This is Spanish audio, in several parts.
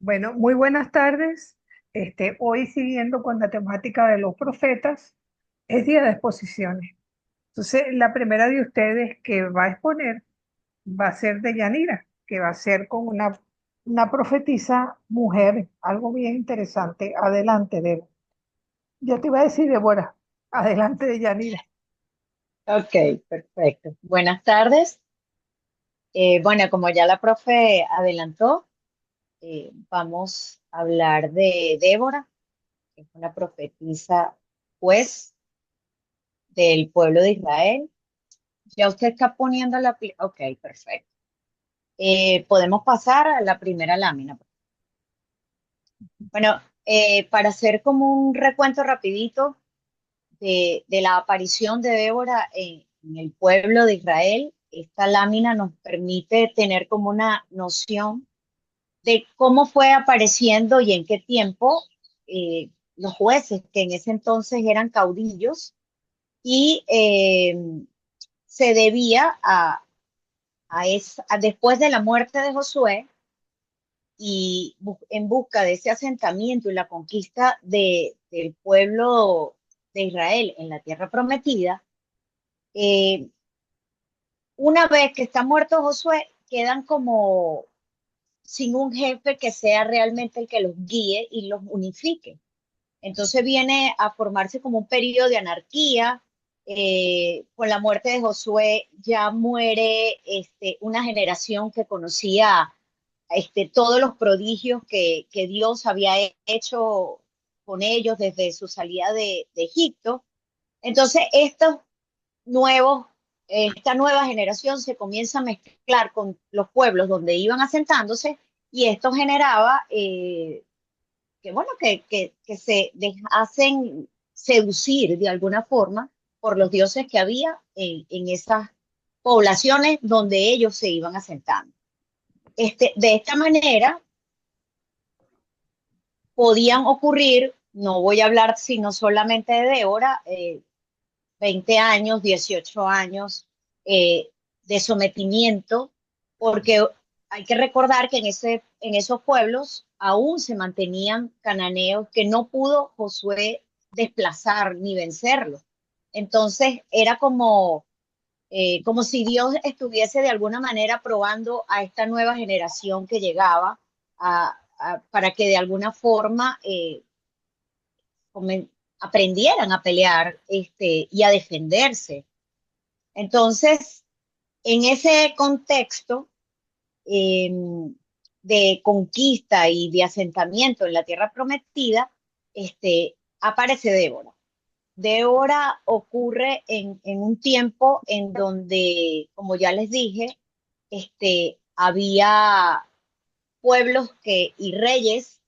Bueno, muy buenas tardes. Hoy siguiendo con la temática de los profetas, es día de exposiciones. Entonces, la primera de ustedes que va a exponer va a ser de Yanira, que va a ser con una profetisa mujer, algo bien interesante. Adelante, Débora. Yo te iba a decir, Débora, adelante de Yanira. Ok, perfecto. Buenas tardes. Bueno, como ya la profe adelantó, vamos a hablar de Débora, que es una profetisa, juez del pueblo de Israel. Ya usted está poniendo Ok, perfecto. Podemos pasar a la primera lámina. Bueno, para hacer como un recuento rapidito de la aparición de Débora en el pueblo de Israel, esta lámina nos permite tener como una noción de cómo fue apareciendo y en qué tiempo los jueces, que en ese entonces eran caudillos, y se debía después de la muerte de Josué y en busca de ese asentamiento y la conquista del pueblo de Israel en la tierra prometida. eh, una vez que está muerto Josué, quedan como sin un jefe que sea realmente el que los guíe y los unifique. Entonces viene a formarse como un periodo de anarquía. Con la muerte de Josué ya muere una generación que conocía todos los prodigios que Dios había hecho con ellos desde su salida de Egipto. Entonces nuevos, esta nueva generación se comienza a mezclar con los pueblos donde iban asentándose y esto generaba que bueno, que hacen seducir de alguna forma por los dioses que había en esas poblaciones donde ellos se iban asentando. De esta manera podían ocurrir, no voy a hablar sino solamente de Débora, 20 años, 18 años de sometimiento, porque hay que recordar que en esos pueblos aún se mantenían cananeos que no pudo Josué desplazar ni vencerlos. Entonces era como si Dios estuviese de alguna manera probando a esta nueva generación que llegaba para que de alguna forma aprendieran a pelear y a defenderse. Entonces, en ese contexto eh, de conquista y de asentamiento en la tierra prometida, aparece Débora. Débora ocurre en un tiempo en donde, como ya les dije, había pueblos y reyes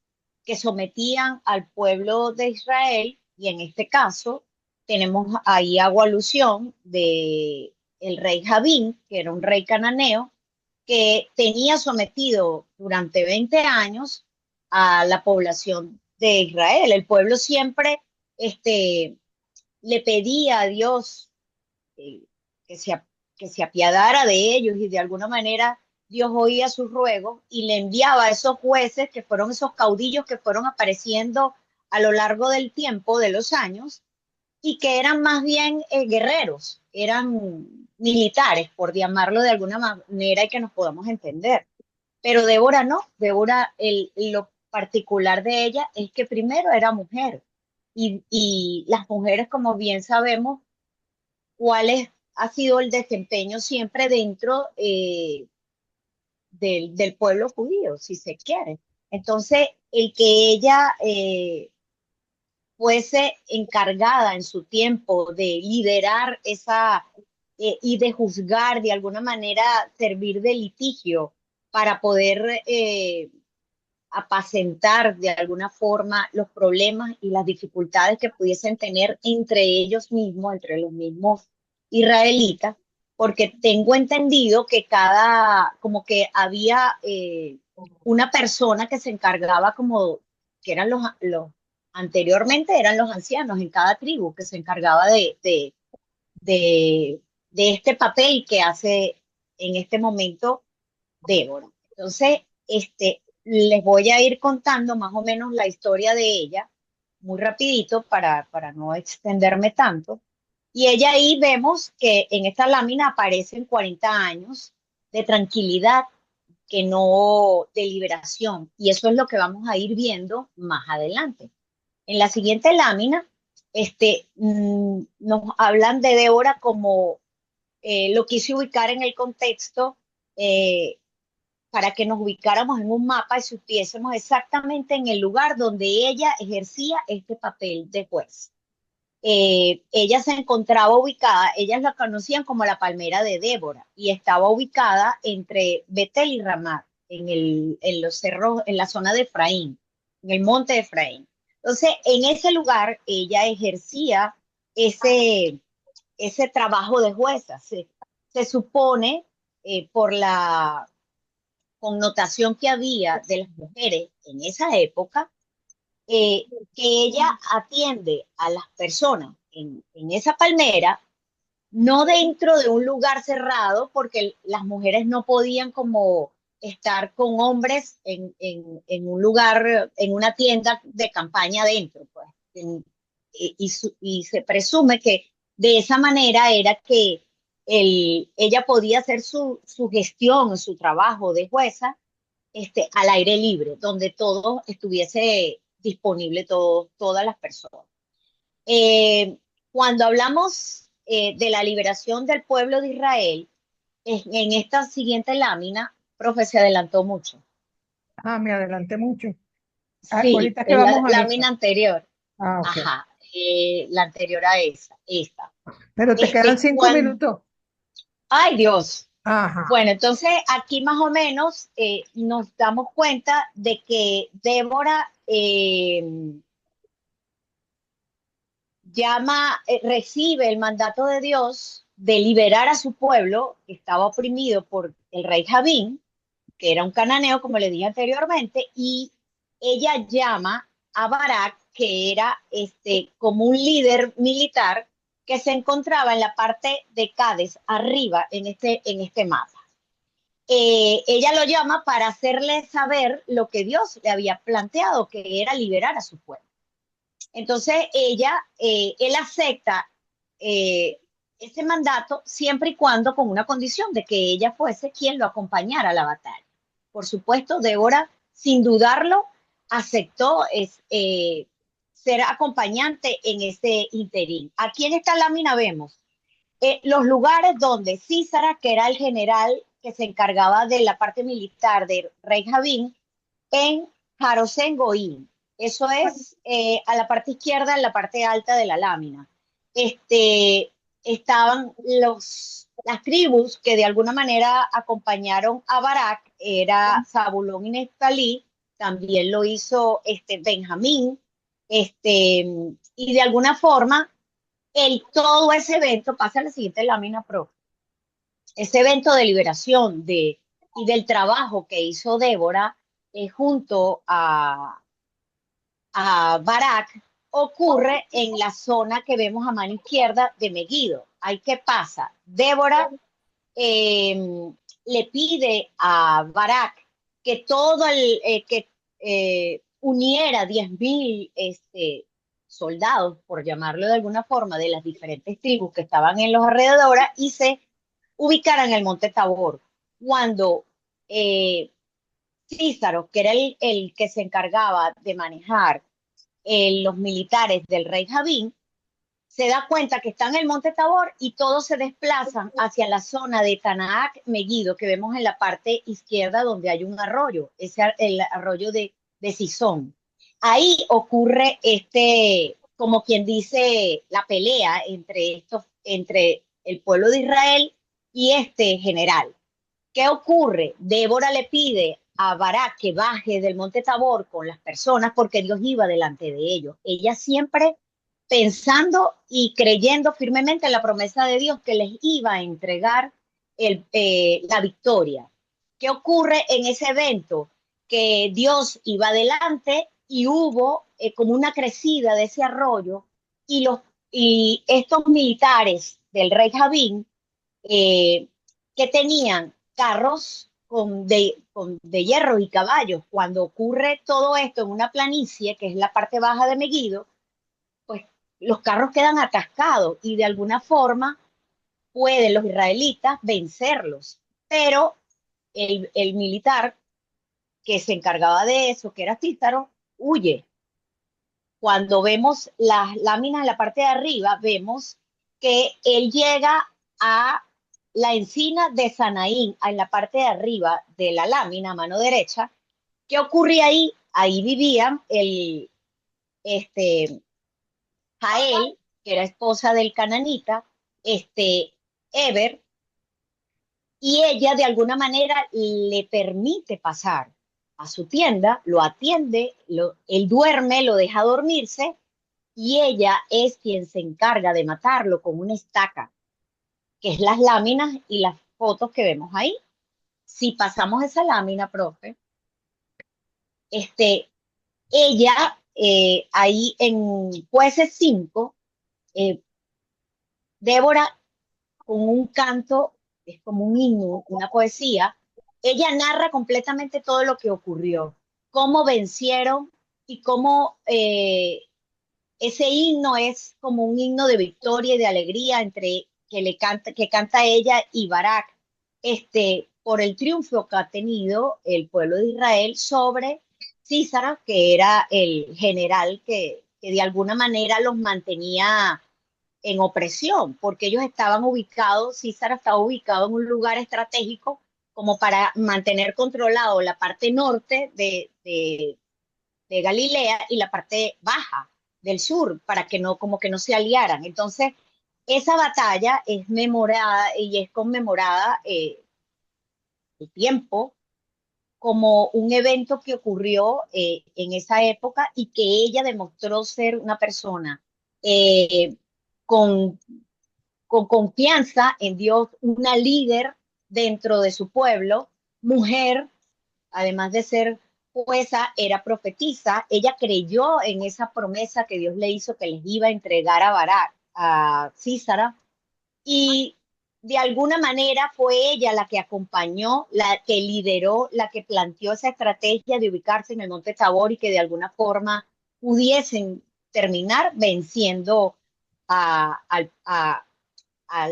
que sometían al pueblo de Israel, y en este caso tenemos ahí hago alusión de el rey Javín, que era un rey cananeo, que tenía sometido durante 20 años a la población de Israel. El pueblo siempre este, le pedía a Dios eh, que, se, que se apiadara de ellos y de alguna manera Dios oía sus ruegos y le enviaba a esos jueces que fueron esos caudillos que fueron apareciendo a lo largo del tiempo, de los años, y que eran más bien guerreros, eran militares, por llamarlo de alguna manera y que nos podamos entender. Pero Débora no, Débora, lo particular de ella es que primero era mujer y las mujeres, como bien sabemos, ha sido el desempeño siempre dentro del pueblo judío, si se quiere. Entonces, el que ella fuese encargada en su tiempo de liderar y de juzgar de alguna manera, servir de litigio para poder apacentar de alguna forma los problemas y las dificultades que pudiesen tener entre ellos mismos, entre los mismos israelitas, porque tengo entendido que como que había una persona que se encargaba como, que eran anteriormente eran los ancianos en cada tribu, que se encargaba de este papel que hace en este momento Débora. Entonces, les voy a ir contando más o menos la historia de ella, muy rapidito para no extenderme tanto. Y ella ahí vemos que en esta lámina aparecen 40 años de tranquilidad, que no de liberación. Y eso es lo que vamos a ir viendo más adelante. En la siguiente lámina, nos hablan de Débora como lo quise ubicar en el contexto eh, para que nos ubicáramos en un mapa y supiésemos exactamente en el lugar donde ella ejercía este papel de juez. Ella se encontraba ubicada, ellas la conocían como la palmera de Débora, y estaba ubicada entre Betel y Ramat, en los cerros, en la zona de Efraín, en el monte de Efraín. Entonces, en ese lugar ella ejercía ese, ese trabajo de jueza. Se supone, por la connotación que había de las mujeres en esa época, que ella atiende a las personas en esa palmera, no dentro de un lugar cerrado, porque las mujeres no podían como estar con hombres en un lugar, en una tienda de campaña adentro, pues. Y se presume que de esa manera era que ella podía hacer su gestión, su trabajo de jueza, al aire libre, donde todo estuviese disponible, todas las personas. Eh, Cuando hablamos de la liberación del pueblo de Israel, en esta siguiente lámina, profe, se adelantó mucho. Ah, me adelanté mucho. Ah, Sí, ahorita que es la vamos a esa. lámina anterior. Ah, ok. Ajá, la anterior a esa, esta. Pero te quedan 5 minutos. Ay, Dios. Ajá. Bueno, entonces aquí más o menos nos damos cuenta de que Débora recibe el mandato de Dios de liberar a su pueblo, que estaba oprimido por el rey Javín, que era un cananeo, como le dije anteriormente, y ella llama a Barak, que era como un líder militar que se encontraba en la parte de Cádiz, arriba en este mapa. Ella lo llama para hacerle saber lo que Dios le había planteado, que era liberar a su pueblo. Entonces él acepta ese mandato siempre y cuando con una condición de que ella fuese quien lo acompañara a la batalla. Por supuesto, Débora, sin dudarlo, aceptó ser acompañante en ese interín. Aquí en esta lámina vemos los lugares donde Císara, que era el general que se encargaba de la parte militar del rey Javín, en Jarosén Goín. Eso es a la parte izquierda, en la parte alta de la lámina. Estaban las tribus que de alguna manera acompañaron a Barak, era Zabulón y Neftalí, también lo hizo Benjamín, y de alguna forma todo ese evento, pasa a la siguiente lámina, pro, ese evento de liberación y del trabajo que hizo Débora junto a Barak ocurre en la zona que vemos a mano izquierda de Megiddo. Ahí, ¿qué pasa? Débora eh, le pide a Barak que uniera 10.000 soldados, por llamarlo de alguna forma, de las diferentes tribus que estaban en los alrededores y se ubicaran en el monte Tabor. Cuando Císaro, que era el que se encargaba de manejar los militares del rey Javín, se da cuenta que está en el monte Tabor y todos se desplazan hacia la zona de Tanaac Megiddo, que vemos en la parte izquierda donde hay un arroyo, el arroyo de Sison. Ahí ocurre como quien dice, la pelea entre el pueblo de Israel y este general. ¿Qué ocurre? Débora le pide a Barak que baje del monte Tabor con las personas porque Dios iba delante de ellos. Ella siempre pensando y creyendo firmemente en la promesa de Dios que les iba a entregar la victoria. ¿Qué ocurre en ese evento? Que Dios iba adelante y hubo como una crecida de ese arroyo y, y estos militares del rey Javín, que tenían carros de hierro y caballos. Cuando ocurre todo esto en una planicie, que es la parte baja de Megiddo, pues los carros quedan atascados y de alguna forma pueden los israelitas vencerlos. Pero el militar que se encargaba de eso, que era Císaro, huye. Cuando vemos las láminas en la parte de arriba, vemos que él llega a la encina de Sanaín, en la parte de arriba de la lámina, a mano derecha. ¿Qué ocurría ahí? Ahí vivían este, Jael, que era esposa del cananita, Eber, y ella de alguna manera le permite pasar a su tienda, lo atiende, él duerme, lo deja dormirse y ella es quien se encarga de matarlo con una estaca, que es las láminas y las fotos que vemos ahí. Si pasamos esa lámina, profe, ella ahí en Jueces 5, eh, Débora con un canto, es como un himno, una poesía, ella narra completamente todo lo que ocurrió, cómo vencieron y cómo ese himno es como un himno de victoria y de alegría entre que canta ella y Barak, por el triunfo que ha tenido el pueblo de Israel sobre Císara, que era el general que de alguna manera los mantenía en opresión, porque ellos estaban ubicados, Císara estaba ubicado en un lugar estratégico como para mantener controlado la parte norte de Galilea y la parte baja del sur, para que no, como que no se aliaran. Entonces, esa batalla es memorada y es conmemorada el tiempo como un evento que ocurrió en esa época y que ella demostró ser una persona eh, con, con confianza en Dios, una líder dentro de su pueblo, mujer, además de ser jueza, era profetisa. Ella creyó en esa promesa que Dios le hizo que les iba a entregar a Barak, a Císara, y de alguna manera fue ella la que acompañó, la que lideró, la que planteó esa estrategia de ubicarse en el Monte Tabor y que de alguna forma pudiesen terminar venciendo a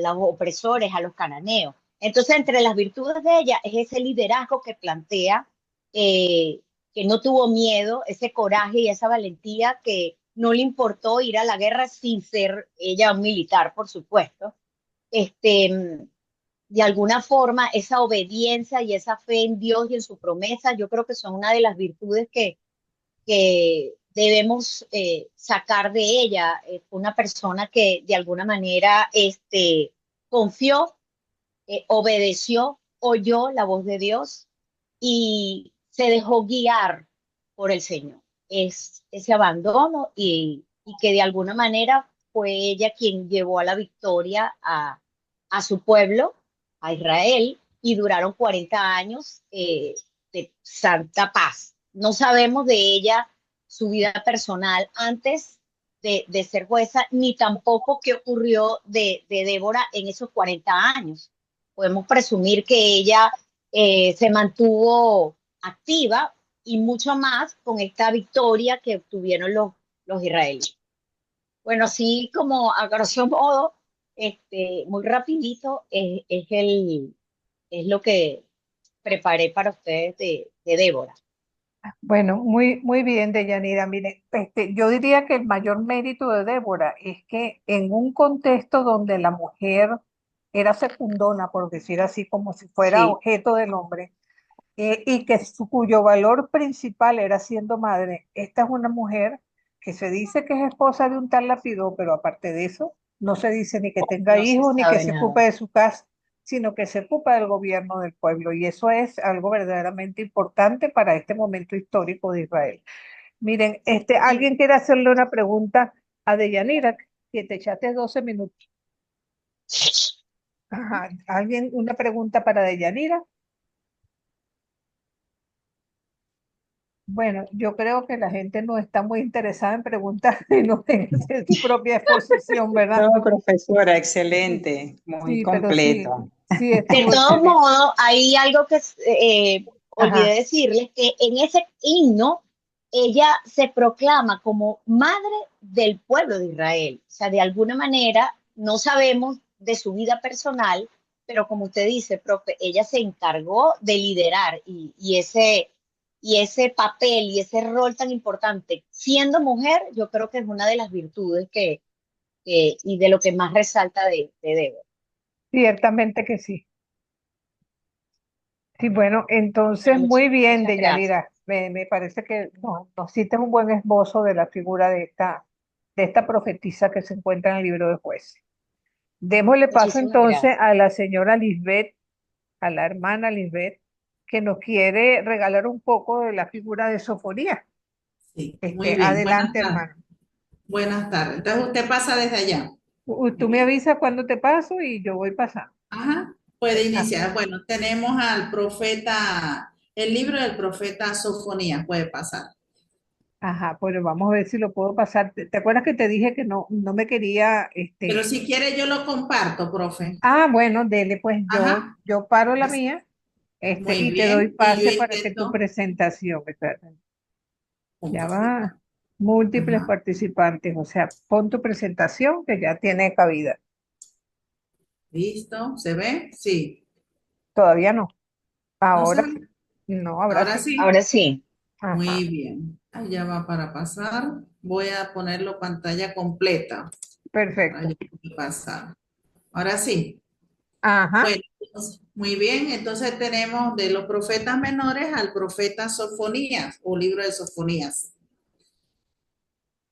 los opresores, a los cananeos. Entonces, entre las virtudes de ella es ese liderazgo que plantea, eh, que no tuvo miedo, ese coraje y esa valentía que no le importó ir a la guerra sin ser ella un militar, por supuesto. Este, de alguna forma, esa obediencia y esa fe en Dios y en su promesa, yo creo que son una de las virtudes que debemos sacar de ella. Una persona que de alguna manera confió, obedeció, oyó la voz de Dios y se dejó guiar por el Señor. Es ese abandono y que de alguna manera fue ella quien llevó a la victoria a su pueblo, a Israel, y duraron 40 años de santa paz. No sabemos de ella su vida personal antes de ser jueza, ni tampoco qué ocurrió de Débora en esos 40 años. Podemos presumir que ella se mantuvo activa y mucho más con esta victoria que obtuvieron los israelíes. Bueno, así como a grosso modo, muy rapidito, es lo que preparé para ustedes de Débora. Bueno, muy, muy bien, Deyanira. Mire, yo diría que el mayor mérito de Débora es que en un contexto donde la mujer era secundona, por decir así, como si fuera Sí, objeto del hombre, y que cuyo valor principal era siendo madre, esta es una mujer que se dice que es esposa de un tal Lapidó, pero aparte de eso, no se dice ni que tenga no se hijos ni que sabe se ocupe nada. de su casa, sino que se ocupa del gobierno del pueblo. Y eso es algo verdaderamente importante para este momento histórico de Israel. Miren, Y alguien quiere hacerle una pregunta a Deyanira, que te echaste 12 minutos. Ajá. ¿Alguien una pregunta para Deyanira? Bueno, yo creo que la gente no está muy interesada en preguntar y no en hacer su propia exposición, ¿verdad? No, profesora, excelente, muy Sí, pero sí, completo. Sí, De estuvo todos excelente. modos, hay algo que olvidé Ajá, decirles, que en ese himno ella se proclama como madre del pueblo de Israel. O sea, de alguna manera no sabemos de su vida personal, pero como usted dice, profe, ella se encargó de liderar y ese papel y ese rol tan importante. Siendo mujer, yo creo que es una de las virtudes y de lo que más resalta de Débora. ciertamente que sí. Sí, bueno, entonces Bueno, muy bien, muchas gracias. Deyanira. Me parece que nos hiciste un buen esbozo de la figura de esta profetisa que se encuentra en el libro de Jueces. Démosle paso Muchísimas entonces gracias. a la señora Lisbeth, a la hermana Lisbeth, que nos quiere regalar un poco de la figura de Sofonía. Sí, muy bien. Buenas Adelante, tardes. hermano. Buenas tardes. Entonces usted pasa desde allá. Tú me avisas cuando te paso y yo voy pasando. Ajá. Puede Ah, iniciar. Bueno, tenemos al profeta, el libro del profeta Sofonías. Puede pasar. ajá, pues vamos a ver si lo puedo pasar. ¿Te acuerdas que te dije que no me quería, Pero si quiere yo lo comparto, profe. bueno, dele, pues Ajá. yo paro la Pues, mía, muy y te doy bien. Y yo pase para que tu intento presentación, espérate, ya compartir. va, múltiples Ajá. participantes, o sea, pon tu presentación que ya tiene cabida. Listo. ¿Se ve? Sí. Todavía no, ¿No se ahora ve? sí, no, ahora Ahora sí. sí. Ahora sí. Ajá, Muy bien. Allá va para pasar. Voy a ponerlo pantalla completa para perfecto. yo poder pasar. Ahora sí. Ajá, Bueno, entonces, muy bien. Entonces tenemos de los profetas menores al profeta Sofonías o libro de Sofonías.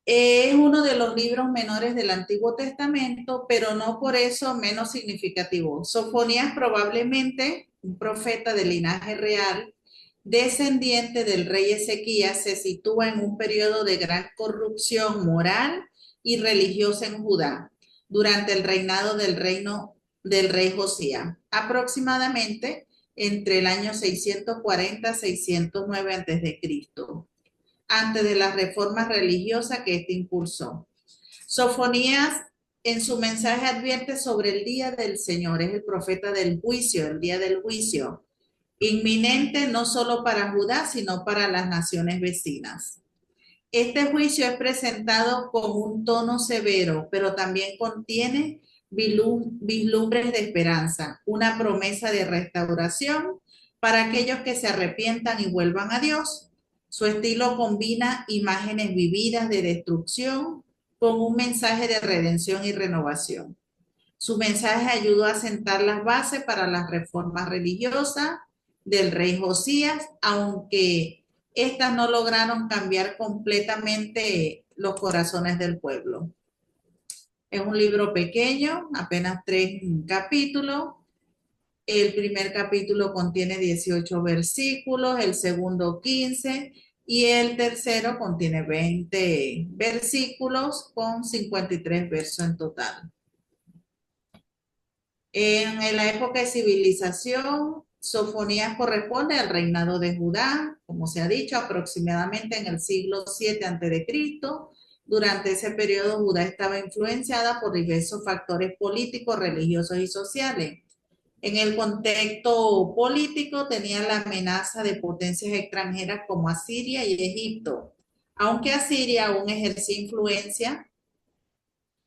Es uno de los libros menores del Antiguo Testamento, pero no por eso menos significativo. Sofonías probablemente un profeta de linaje real, descendiente del rey Ezequías, se sitúa en un periodo de gran corrupción moral y religiosa en Judá durante el reinado del rey Josías, aproximadamente entre el año 640 y 609 a.C., antes de las reformas religiosas que éste impulsó. Sofonías en su mensaje advierte sobre el día del Señor, es el profeta del juicio, el día del juicio, inminente no solo para Judá, sino para las naciones vecinas. Este juicio es presentado con un tono severo, pero también contiene vislumbres de esperanza, una promesa de restauración para aquellos que se arrepientan y vuelvan a Dios. Su estilo combina imágenes vividas de destrucción con un mensaje de redención y renovación. Su mensaje ayudó a sentar las bases para las reformas religiosas del rey Josías, aunque estas no lograron cambiar completamente los corazones del pueblo. Es un libro pequeño, apenas 3 capítulos. El primer capítulo contiene 18 versículos, el segundo 15 y el tercero contiene 20 versículos con 53 versos en total. En la época de civilización, Sofonías corresponde al reinado de Judá, como se ha dicho, aproximadamente en el siglo 7 a.C. Durante ese periodo, Judá estaba influenciada por diversos factores políticos, religiosos y sociales. En el contexto político tenía la amenaza de potencias extranjeras como Asiria y Egipto. Aunque Asiria aún ejercía influencia,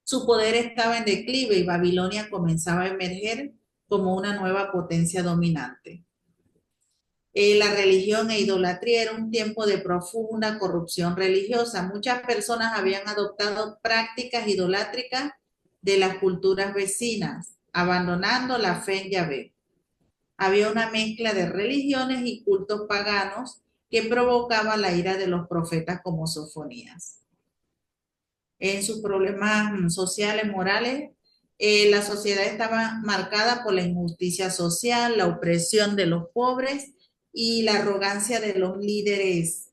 su poder estaba en declive y Babilonia comenzaba a emerger como una nueva potencia dominante. La religión e idolatría era un tiempo de profunda corrupción religiosa. Muchas personas habían adoptado prácticas idolátricas de las culturas vecinas, abandonando la fe en Yahvé. Había una mezcla de religiones y cultos paganos que provocaba la ira de los profetas como Sofonías. En sus problemas sociales, morales, la sociedad estaba marcada por la injusticia social, la opresión de los pobres y la arrogancia de los líderes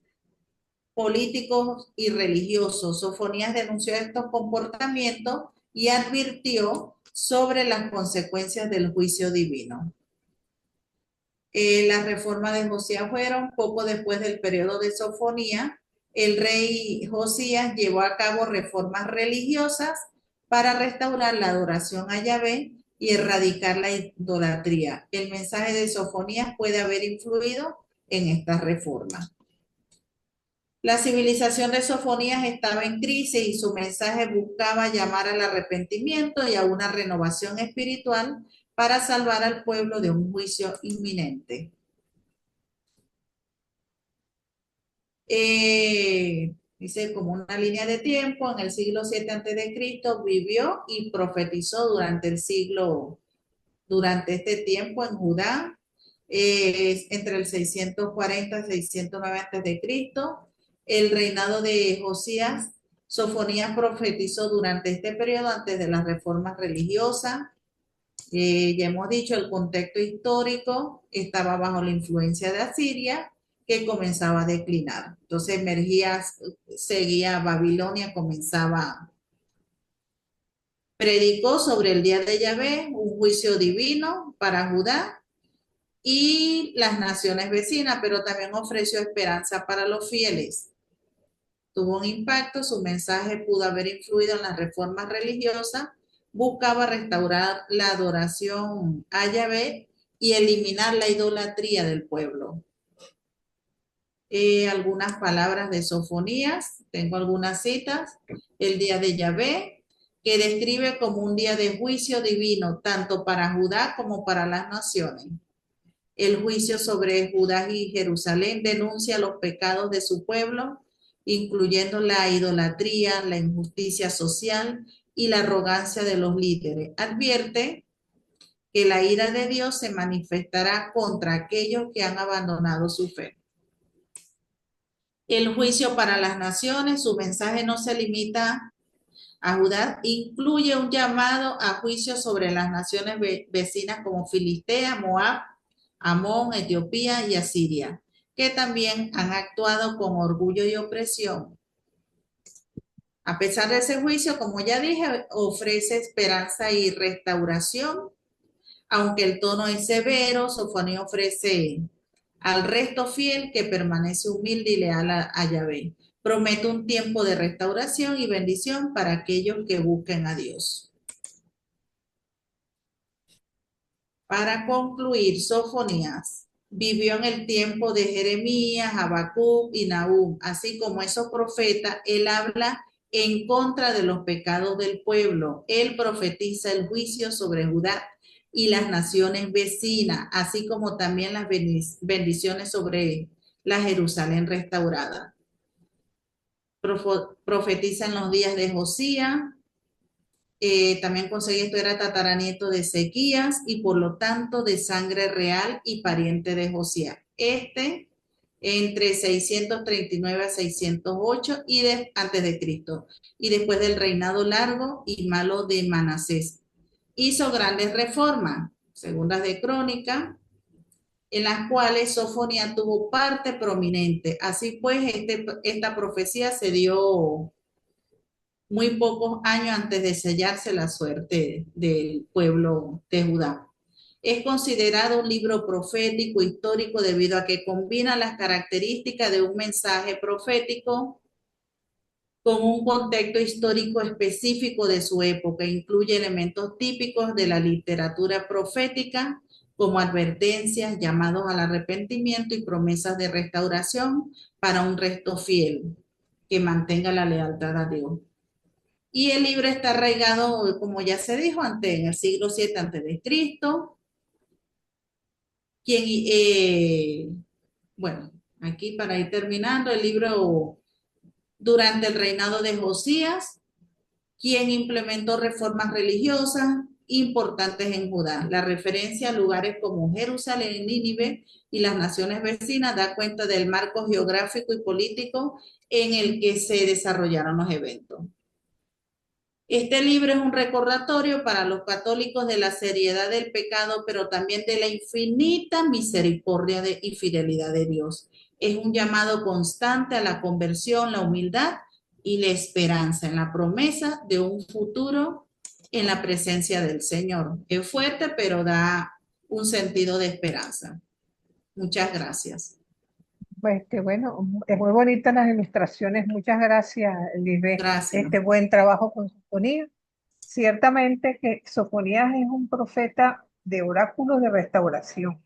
políticos y religiosos. Sofonías denunció estos comportamientos y advirtió sobre las consecuencias del juicio divino. Las reformas de Josías fueron poco después del periodo de Sofonía. El rey Josías llevó a cabo reformas religiosas para restaurar la adoración a Yahvé y erradicar la idolatría. El mensaje de Sofonías puede haber influido en estas reformas. La civilización de Sofonías estaba en crisis y su mensaje buscaba llamar al arrepentimiento y a una renovación espiritual para salvar al pueblo de un juicio inminente. Dice como una línea de tiempo, en el siglo 7 a.C. vivió y profetizó durante este tiempo en Judá, entre el 640 y 609 a.C. El reinado de Josías, Sofonías profetizó durante este periodo antes de las reformas religiosas. Ya hemos dicho, el contexto histórico estaba bajo la influencia de Asiria, que comenzaba a declinar. Entonces emergía, seguía Babilonia, comenzaba. Predicó sobre el día de Yahvé, un juicio divino para Judá y las naciones vecinas, pero también ofreció esperanza para los fieles. Tuvo un impacto, su mensaje pudo haber influido en las reformas religiosas, buscaba restaurar la adoración a Yahvé y eliminar la idolatría del pueblo. Algunas palabras de Sofonías, tengo algunas citas. El día de Yahvé, que describe como un día de juicio divino, tanto para Judá como para las naciones. El juicio sobre Judá y Jerusalén denuncia los pecados de su pueblo, incluyendo la idolatría, la injusticia social y la arrogancia de los líderes. Advierte que la ira de Dios se manifestará contra aquellos que han abandonado su fe. El juicio para las naciones, su mensaje no se limita a Judá, incluye un llamado a juicio sobre las naciones vecinas como Filistea, Moab, Amón, Etiopía y Asiria, que también han actuado con orgullo y opresión. A pesar de ese juicio, como ya dije, ofrece esperanza y restauración. Aunque el tono es severo, Sofonía ofrece al resto fiel que permanece humilde y leal a Yahvé. Promete un tiempo de restauración y bendición para aquellos que busquen a Dios. Para concluir, Sofonías vivió en el tiempo de Jeremías, Habacuc y Nahum. Así como esos profetas, él habla en contra de los pecados del pueblo. Él profetiza el juicio sobre Judá y las naciones vecinas, así como también las bendiciones sobre la Jerusalén restaurada. Profetiza en los días de Josías. También conseguí esto, era tataranieto de Ezequías y por lo tanto de sangre real y pariente de Josías. Entre 639 a 608 antes de Cristo, y después del reinado largo y malo de Manasés. Hizo grandes reformas, segundas de Crónica, en las cuales Sofonía tuvo parte prominente. Así pues, esta profecía se dio muy pocos años antes de sellarse la suerte del pueblo de Judá. Es considerado un libro profético histórico debido a que combina las características de un mensaje profético con un contexto histórico específico de su época. Incluye elementos típicos de la literatura profética, como advertencias, llamados al arrepentimiento y promesas de restauración para un resto fiel que mantenga la lealtad a Dios. Y el libro está arraigado, como ya se dijo antes, en el siglo 7 antes de Cristo. Bueno, aquí para ir terminando, el libro durante el reinado de Josías, quien implementó reformas religiosas importantes en Judá. La referencia a lugares como Jerusalén, Nínive y las naciones vecinas da cuenta del marco geográfico y político en el que se desarrollaron los eventos. Este libro es un recordatorio para los católicos de la seriedad del pecado, pero también de la infinita misericordia y fidelidad de Dios. Es un llamado constante a la conversión, la humildad y la esperanza en la promesa de un futuro en la presencia del Señor. Es fuerte, pero da un sentido de esperanza. Muchas gracias. Bueno, es muy bonita las ilustraciones. Muchas gracias, Lisbeth. Gracias. Buen trabajo con Sofonía. ciertamente que Sofonías es un profeta de oráculos de restauración,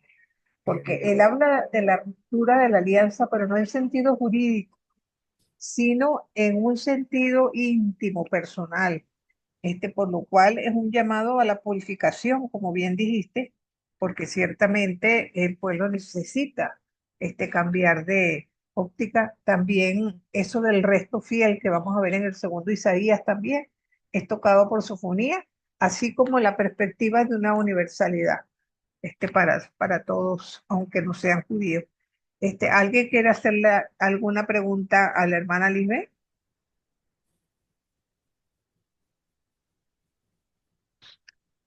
porque él habla de la ruptura de la alianza, pero no en sentido jurídico, sino en un sentido íntimo, personal. Por lo cual es un llamado a la purificación, como bien dijiste, porque ciertamente el pueblo necesita cambiar de óptica. También eso del resto fiel que vamos a ver en el segundo Isaías también es tocado por Sofonía, así como la perspectiva de una universalidad para todos, aunque no sean judíos. ¿Alguien quiere hacerle alguna pregunta a la hermana Lisbeth?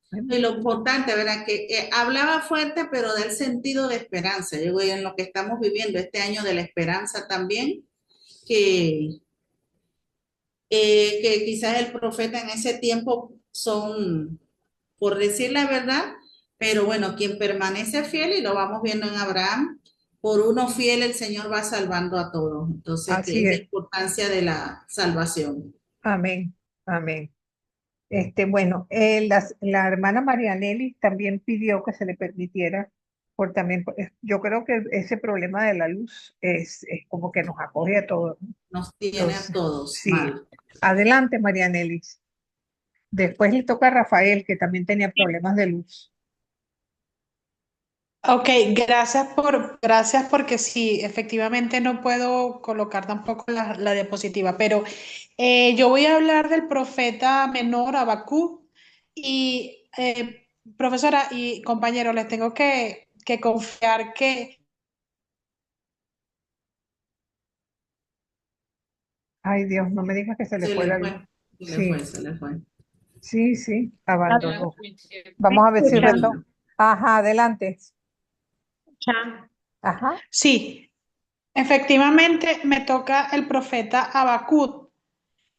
Y lo importante, ¿verdad? Que hablaba fuerte, pero da el sentido de esperanza. Yo digo, y en lo que estamos viviendo este año de la esperanza también, que, que quizás el profeta en ese tiempo son, por decir la verdad, pero bueno, quien permanece fiel, y lo vamos viendo en Abraham, por uno fiel el Señor va salvando a todos. Entonces, que Así es la es. importancia de la salvación. Amén. Amén. Bueno, la hermana Marianelli también pidió que se le permitiera, por también, yo creo que ese problema de la luz es como que nos acoge a todos, ¿no? Nos tiene a Entonces, todos sí, mal. adelante Marianelli. Después le toca a Rafael, que también tenía problemas de luz. Ok, gracias porque sí, efectivamente no puedo colocar tampoco la diapositiva, pero yo voy a hablar del profeta menor Habacuc y profesora y compañeros, les tengo que confiar que Ay, Dios, no me digas que se le Se fue le la luz. fue, se le Sí, fue, se le fue. sí, sí, ¿me abandonó. Vamos a ver si escuchan? retorna. Ajá, adelante. ¿Escuchan? Ajá, Sí, efectivamente me toca el profeta Habacuc,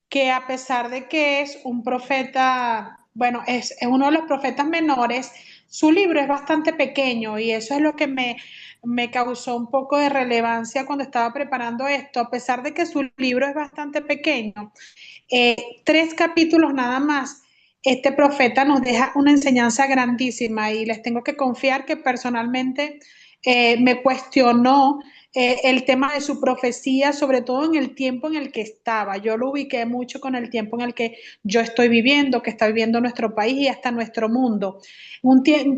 que a pesar de que es un profeta, bueno, es uno de los profetas menores, su libro es bastante pequeño y eso es lo que me causó un poco de relevancia cuando estaba preparando esto. A pesar de que su libro es bastante pequeño, 3 capítulos nada más, este profeta nos deja una enseñanza grandísima y les tengo que confiar que personalmente me cuestionó el tema de su profecía, sobre todo en el tiempo en el que estaba. Yo lo ubiqué mucho con el tiempo en el que yo estoy viviendo, que está viviendo nuestro país y hasta nuestro mundo.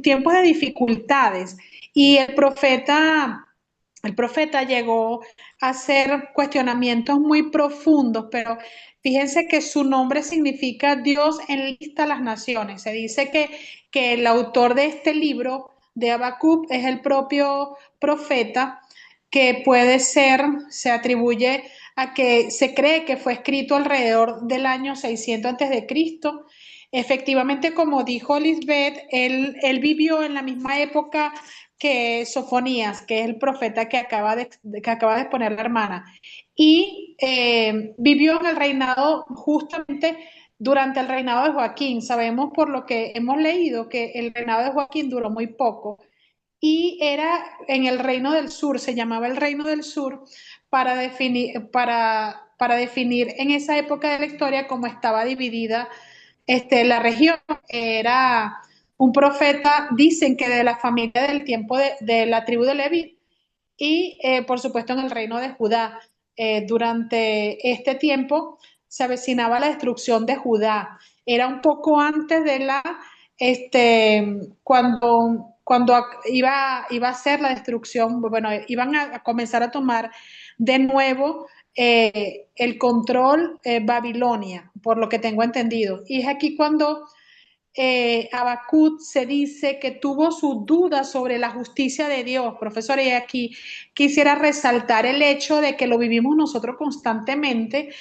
Tiempos de dificultades. Y el profeta llegó a hacer cuestionamientos muy profundos, pero fíjense que su nombre significa Dios enlista las naciones. Se dice que el autor de este libro de Habacuc es el propio profeta, que puede ser, se atribuye a que se cree que fue escrito alrededor del año 600 antes de Cristo. Efectivamente, como dijo Lisbeth, él vivió en la misma época que Sofonías, que es el profeta que acaba de exponer la hermana, y vivió en el reinado justamente durante el reinado de Joaquín. Sabemos por lo que hemos leído que el reinado de Joaquín duró muy poco y era en el reino del sur, se llamaba el reino del sur para definir en esa época de la historia cómo estaba dividida la región. Era un profeta, dicen que de la familia del tiempo de la tribu de Leví y por supuesto en el reino de Judá. Durante este tiempo se avecinaba la destrucción de Judá. Era un poco antes de cuando iba a ser la destrucción, bueno, iban a comenzar a tomar de nuevo el control Babilonia, por lo que tengo entendido. Y es aquí cuando Habacuc se dice que tuvo sus dudas sobre la justicia de Dios. Profesor, y aquí quisiera resaltar el hecho de que lo vivimos nosotros constantemente,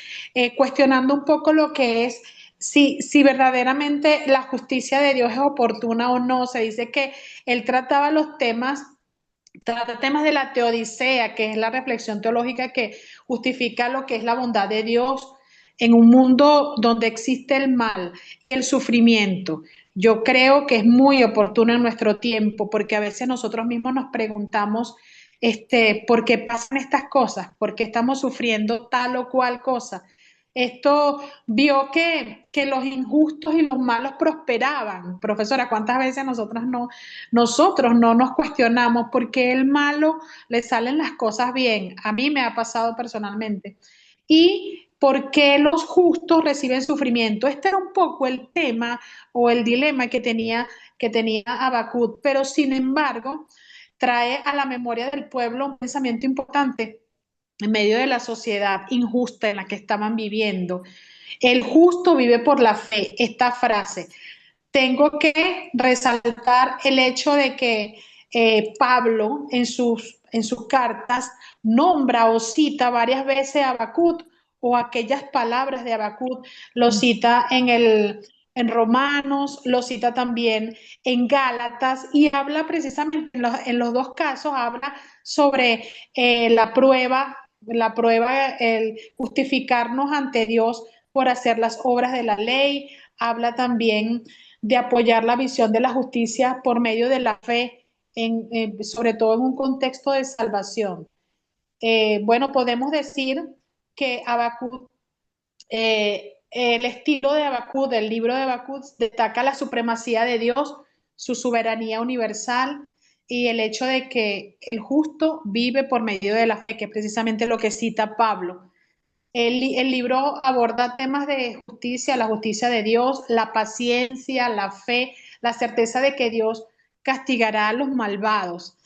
cuestionando un poco lo que es, si verdaderamente la justicia de Dios es oportuna o no. Se dice que él trataba trata temas de la teodicea, que es la reflexión teológica que justifica lo que es la bondad de Dios en un mundo donde existe el mal, el sufrimiento. Yo creo que es muy oportuno en nuestro tiempo, porque a veces nosotros mismos nos preguntamos, ¿por qué pasan estas cosas? ¿Por qué estamos sufriendo tal o cual cosa? esto vio que los injustos y los malos prosperaban. Profesora, ¿cuántas veces nosotros no nos cuestionamos por qué el malo le salen las cosas bien? A mí me ha pasado personalmente. Y por qué los justos reciben sufrimiento. Este era un poco el tema o el dilema que tenía Habacuc, pero sin embargo trae a la memoria del pueblo un pensamiento importante en medio de la sociedad injusta en la que estaban viviendo. El justo vive por la fe. Esta frase. Tengo que resaltar el hecho de que Pablo en sus cartas nombra o cita varias veces a Habacuc o aquellas palabras de Habacuc, lo cita en Romanos, lo cita también en Gálatas y habla precisamente en los dos casos, habla sobre el justificarnos ante Dios por hacer las obras de la ley, habla también de apoyar la visión de la justicia por medio de la fe, sobre todo en un contexto de salvación. Bueno, podemos decir que Habacuc, el estilo de Habacuc, del libro de Habacuc, destaca la supremacía de Dios, su soberanía universal y el hecho de que el justo vive por medio de la fe, que es precisamente lo que cita Pablo. El libro aborda temas de justicia, la justicia de Dios, la paciencia, la fe, la certeza de que Dios castigará a los malvados.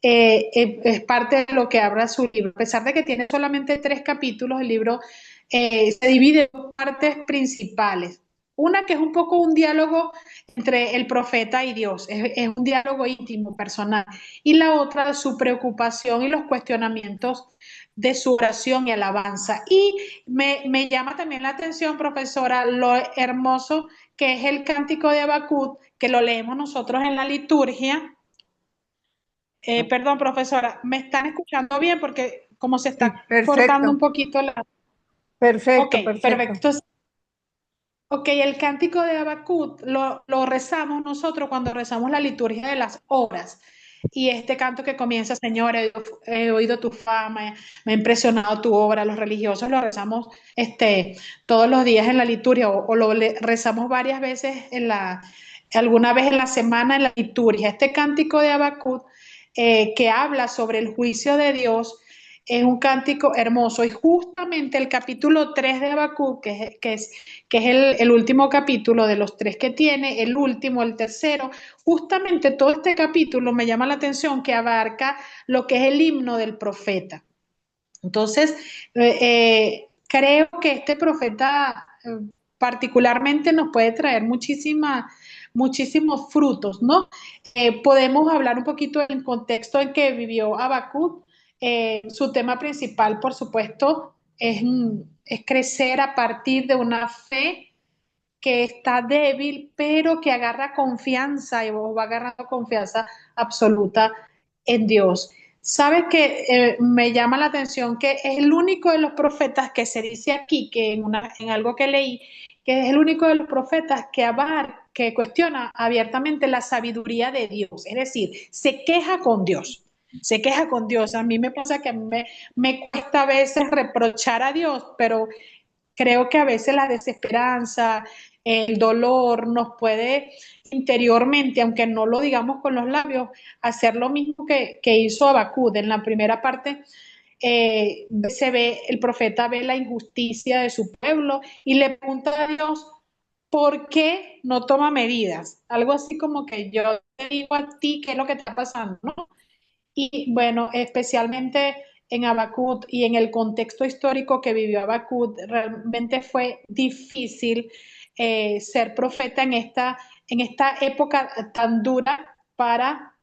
Es parte de lo que habla su libro. A pesar de que tiene solamente 3 capítulos, el libro se divide en 2 partes principales. Una que es un poco un diálogo entre el profeta y Dios, es un diálogo íntimo, personal. Y la otra, su preocupación y los cuestionamientos de su oración y alabanza. Y me llama también la atención, profesora, lo hermoso que es el cántico de Habacuc, que lo leemos nosotros en la liturgia. Perdón, profesora, ¿me están escuchando bien? Porque como se Sí, está cortando un perfecto, poquito la... Ok, perfecto, perfecto. perfecto. Ok, el cántico de Habacuc lo rezamos nosotros cuando rezamos la liturgia de las horas. Y este canto que comienza, Señor, he oído tu fama, me ha impresionado tu obra. Los religiosos lo rezamos todos los días en la liturgia o rezamos varias veces alguna vez en la semana en la liturgia. Este cántico de Habacuc que habla sobre el juicio de Dios es un cántico hermoso. Y justamente el capítulo 3 de Habacuc, que es el último capítulo de los 3 que tiene, el último, el tercero, justamente todo este capítulo me llama la atención que abarca lo que es el himno del profeta. Entonces, creo que este profeta particularmente nos puede traer muchísimos frutos, ¿no? Podemos hablar un poquito del contexto en que vivió Habacuc. Su tema principal, por supuesto, es crecer a partir de una fe que está débil, pero que agarra confianza y va agarrando confianza absoluta en Dios. Sabe que me llama la atención que es el único de los profetas que se dice aquí, que en algo que leí, que es el único de los profetas que cuestiona abiertamente la sabiduría de Dios, es decir, se queja con Dios. Se queja con Dios. A mí me pasa que me cuesta a veces reprochar a Dios, pero creo que a veces la desesperanza, el dolor nos puede interiormente, aunque no lo digamos con los labios, hacer lo mismo que hizo Habacuc. En la primera parte el profeta ve la injusticia de su pueblo y le pregunta a Dios, ¿por qué no toma medidas? Algo así como que yo te digo a ti qué es lo que está pasando, ¿no? Y bueno, especialmente en Habacuc y en el contexto histórico que vivió Habacuc, realmente fue difícil ser profeta en esta época tan dura para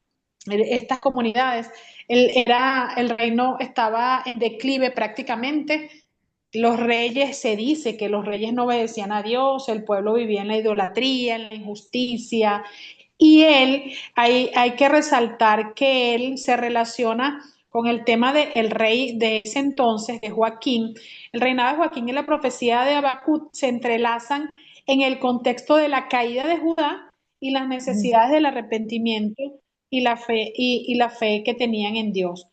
estas comunidades. El reino estaba en declive prácticamente. Los reyes, se dice que los reyes no obedecían a Dios, el pueblo vivía en la idolatría, en la injusticia, y hay que resaltar que él se relaciona con el tema del rey de ese entonces, de Joaquín. El reinado de Joaquín y la profecía de Habacuc se entrelazan en el contexto de la caída de Judá y las necesidades del arrepentimiento y la fe que tenían en Dios.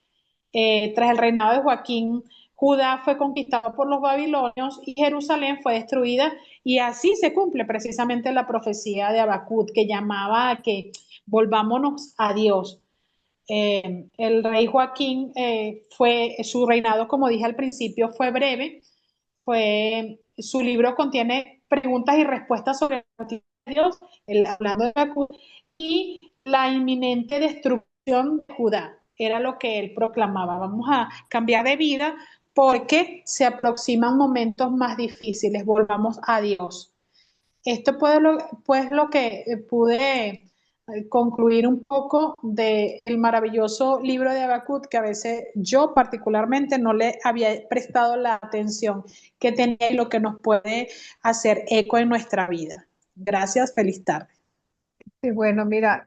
Tras el reinado de Joaquín Judá fue conquistado por los babilonios y Jerusalén fue destruida, y así se cumple precisamente la profecía de Habacuc que llamaba a que volvámonos a Dios. El rey Joaquín su reinado, como dije al principio, fue breve. Su libro contiene preguntas y respuestas sobre la de Dios, hablando de Habacuc, y la inminente destrucción de Judá. Era lo que él proclamaba. Vamos a cambiar de vida porque se aproximan momentos más difíciles. Volvamos a Dios. Esto pues lo que pude concluir un poco del maravilloso libro de Habacuc, que a veces yo particularmente no le había prestado la atención que tenía y lo que nos puede hacer eco en nuestra vida. Gracias, feliz tarde. Sí, bueno, mira,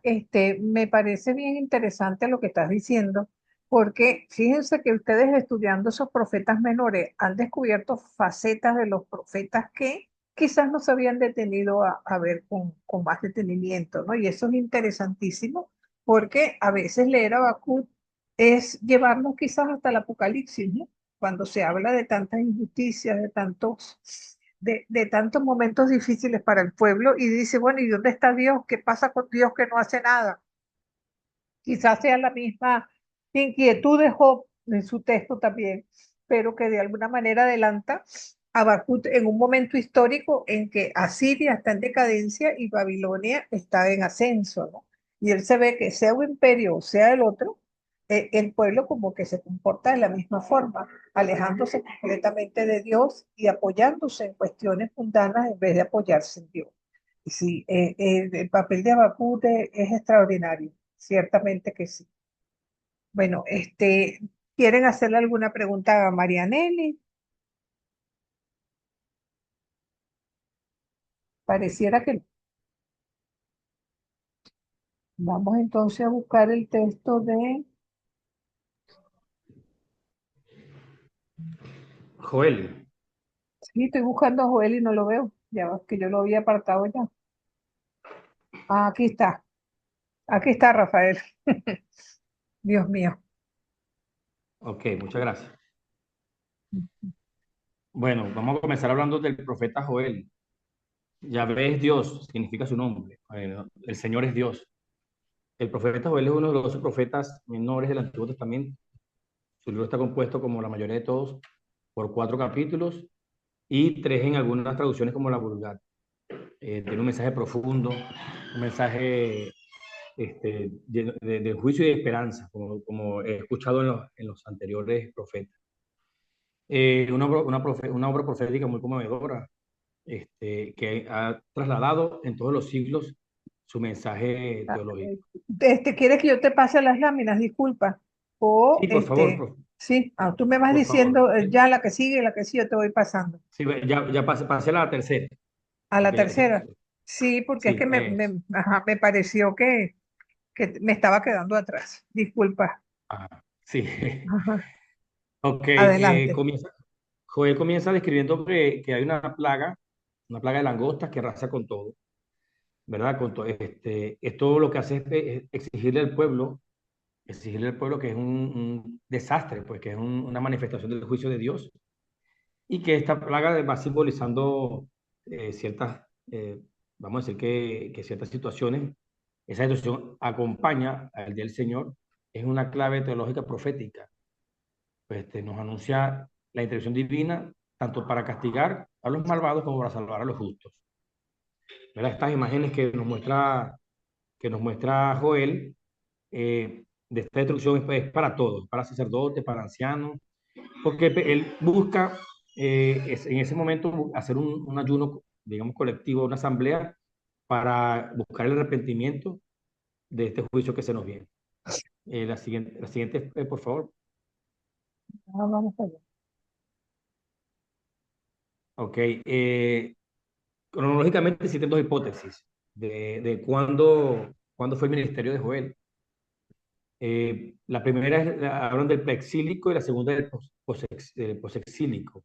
me parece bien interesante lo que estás diciendo, porque fíjense que ustedes estudiando esos profetas menores han descubierto facetas de los profetas que quizás no se habían detenido a ver con más detenimiento, ¿no? Y eso es interesantísimo, porque a veces leer Habacuc es llevarnos quizás hasta el Apocalipsis, ¿no? Cuando se habla de tantas injusticias, de tantos momentos difíciles para el pueblo y dice, bueno, ¿y dónde está Dios? ¿Qué pasa con Dios que no hace nada? Quizás sea la misma inquietud de Job en su texto también, pero que de alguna manera adelanta a Habacuc en un momento histórico en que Asiria está en decadencia y Babilonia está en ascenso, ¿no? Y él se ve que sea un imperio o sea el otro, el pueblo como que se comporta de la misma forma, alejándose completamente de Dios y apoyándose en cuestiones mundanas en vez de apoyarse en Dios. Sí, el papel de Habacuc es extraordinario, ciertamente que sí. Bueno, ¿quieren hacerle alguna pregunta a Marianelli? Pareciera que no. Vamos entonces a buscar el texto de... Joel. Sí, estoy buscando a Joel y no lo veo. Ya ves que yo lo había apartado ya. Ah, aquí está. Aquí está Rafael. Dios mío. Ok, muchas gracias. Bueno, vamos a comenzar hablando del profeta Joel. Yahvé es Dios, significa su nombre. El Señor es Dios. El profeta Joel es uno de los 12 profetas menores del Antiguo Testamento. Su libro está compuesto, como la mayoría de todos, por 4 capítulos y 3 en algunas traducciones como la Vulgata. Tiene un mensaje profundo, un mensaje de juicio y de esperanza, como he escuchado en los anteriores profetas. Una obra profética muy conmovedora, que ha trasladado en todos los siglos su mensaje Ah, teológico. ¿quieres que yo te pase las láminas? Disculpa. O, Sí, por favor, sí, tú me vas por favor. diciendo ya la que sí, yo te voy pasando. Sí, ya pasé a la tercera, A la porque tercera. Sí, porque es que sí, ajá, me pareció que me estaba quedando atrás. Disculpa. sí. Ajá, Ok, adelante. Joel comienza describiendo que hay una plaga de langostas que arrasa con todo, ¿verdad? Esto lo que hace es exigirle al pueblo que es un desastre, pues que es una manifestación del juicio de Dios, y que esta plaga va simbolizando ciertas, vamos a decir que ciertas situaciones, esa situación acompaña al día del Señor, es una clave teológica profética. Pues, nos anuncia la intervención divina tanto para castigar a los malvados como para salvar a los justos. ¿Verdad? Estas imágenes que nos muestra Joel, de esta destrucción es para todos, para sacerdotes, para ancianos, porque él busca en ese momento hacer un ayuno, digamos, colectivo, una asamblea, para buscar el arrepentimiento de este juicio que se nos viene. La siguiente, por favor. Vamos allá. Ok. Cronológicamente existen dos hipótesis de cuándo fue el ministerio de Joel. La primera hablan del preexílico y la segunda del posexílico,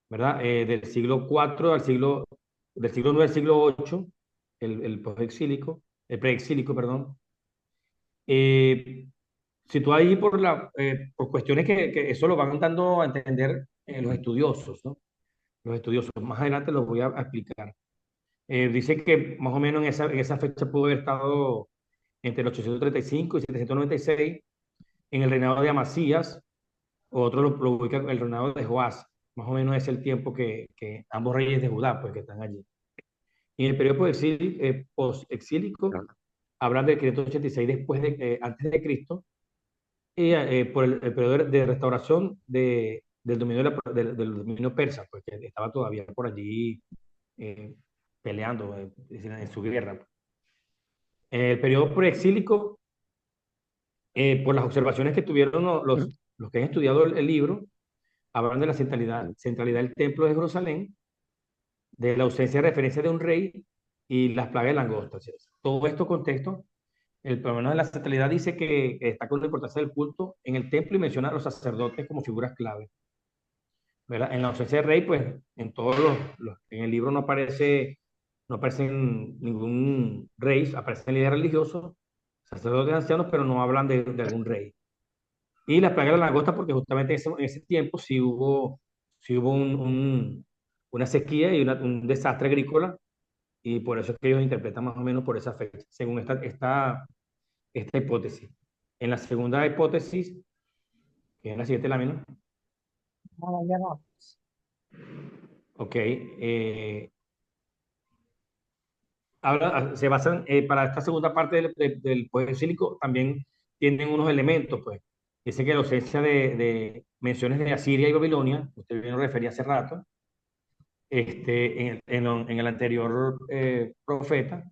¿verdad? Del siglo IX al siglo VIII, el posexílico, el preexílico, perdón. Situado ahí por cuestiones que eso lo van dando a entender los estudiosos, ¿no? Los estudiosos. Más adelante los voy a explicar. Dice que más o menos en esa fecha pudo haber estado entre el 835 y 796 en el reinado de Amasías, o otro lo ubica en el reinado de Joás. Más o menos es el tiempo que ambos reyes de Judá, pues, que están allí. Y en el periodo post-exílico, hablan del 586 antes de Cristo, y por el periodo de restauración del dominio, del dominio persa, pues que estaba todavía por allí eh, peleando en su guerra. En el periodo preexílico, por las observaciones que tuvieron los que han estudiado el libro, hablan de la centralidad del templo de Jerusalén, de la ausencia de referencia de un rey y las plagas de langostas. Todo esto contexto, por lo menos de la centralidad dice que destaca una importancia del culto en el templo y menciona a los sacerdotes como figuras clave. ¿Verdad? En la ausencia del rey, pues en todos en el libro no aparecen ningún rey, aparecen líderes religiosos, sacerdotes ancianos, pero no hablan de algún rey. Y la plaga de la langosta, porque justamente en ese tiempo sí hubo una sequía y un desastre agrícola, y por eso es que ellos interpretan más o menos por esa fecha, según esta hipótesis. En la segunda hipótesis, que es la siguiente lámina, Ah, ya va. ok, se basan, para esta segunda parte del poder cílico, también tienen unos elementos, pues. Dice que la ausencia de menciones de Asiria y Babilonia, usted bien lo refería hace rato, en el anterior profeta,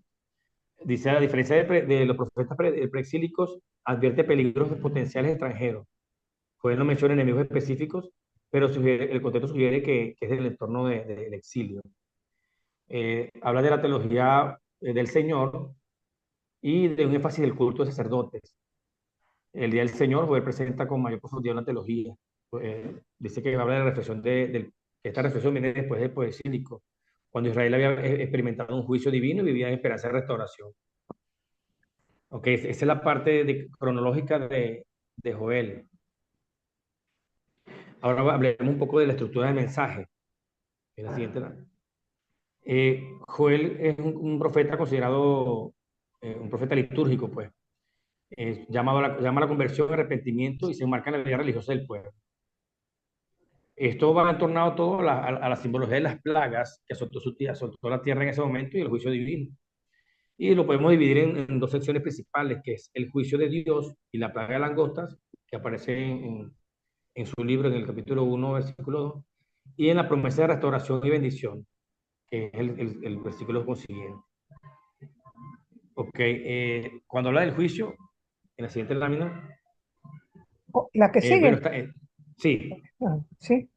dice a la diferencia de los profetas preexílicos, advierte peligros potenciales extranjeros. Joder no menciona enemigos específicos, pero el contexto sugiere que es del entorno del exilio. Habla de la teología del Señor y de un énfasis del culto de sacerdotes. El día del Señor, Joel presenta con mayor profundidad una teología. Dice que habla de la reflexión que esta reflexión viene después del poder cínico, cuando Israel había experimentado un juicio divino y vivía en esperanza de restauración. Ok, esa es la parte cronológica de Joel. Ahora hablemos un poco de la estructura del mensaje. En la siguiente. Joel es un profeta considerado un profeta litúrgico, pues. Llama a la conversión, arrepentimiento y se enmarca en la vida religiosa del pueblo. Esto va entornado todo a la simbología de las plagas que azotó la tierra en ese momento y el juicio divino. Y lo podemos dividir en dos secciones principales, que es el juicio de Dios y la plaga de langostas, que aparece en su libro en el capítulo 1, versículo 2, y en la promesa de restauración y bendición, que es el versículo consiguiente. Ok, cuando habla del juicio, en la siguiente lámina, Oh, la que bueno, sigue. sí, Ah, sí,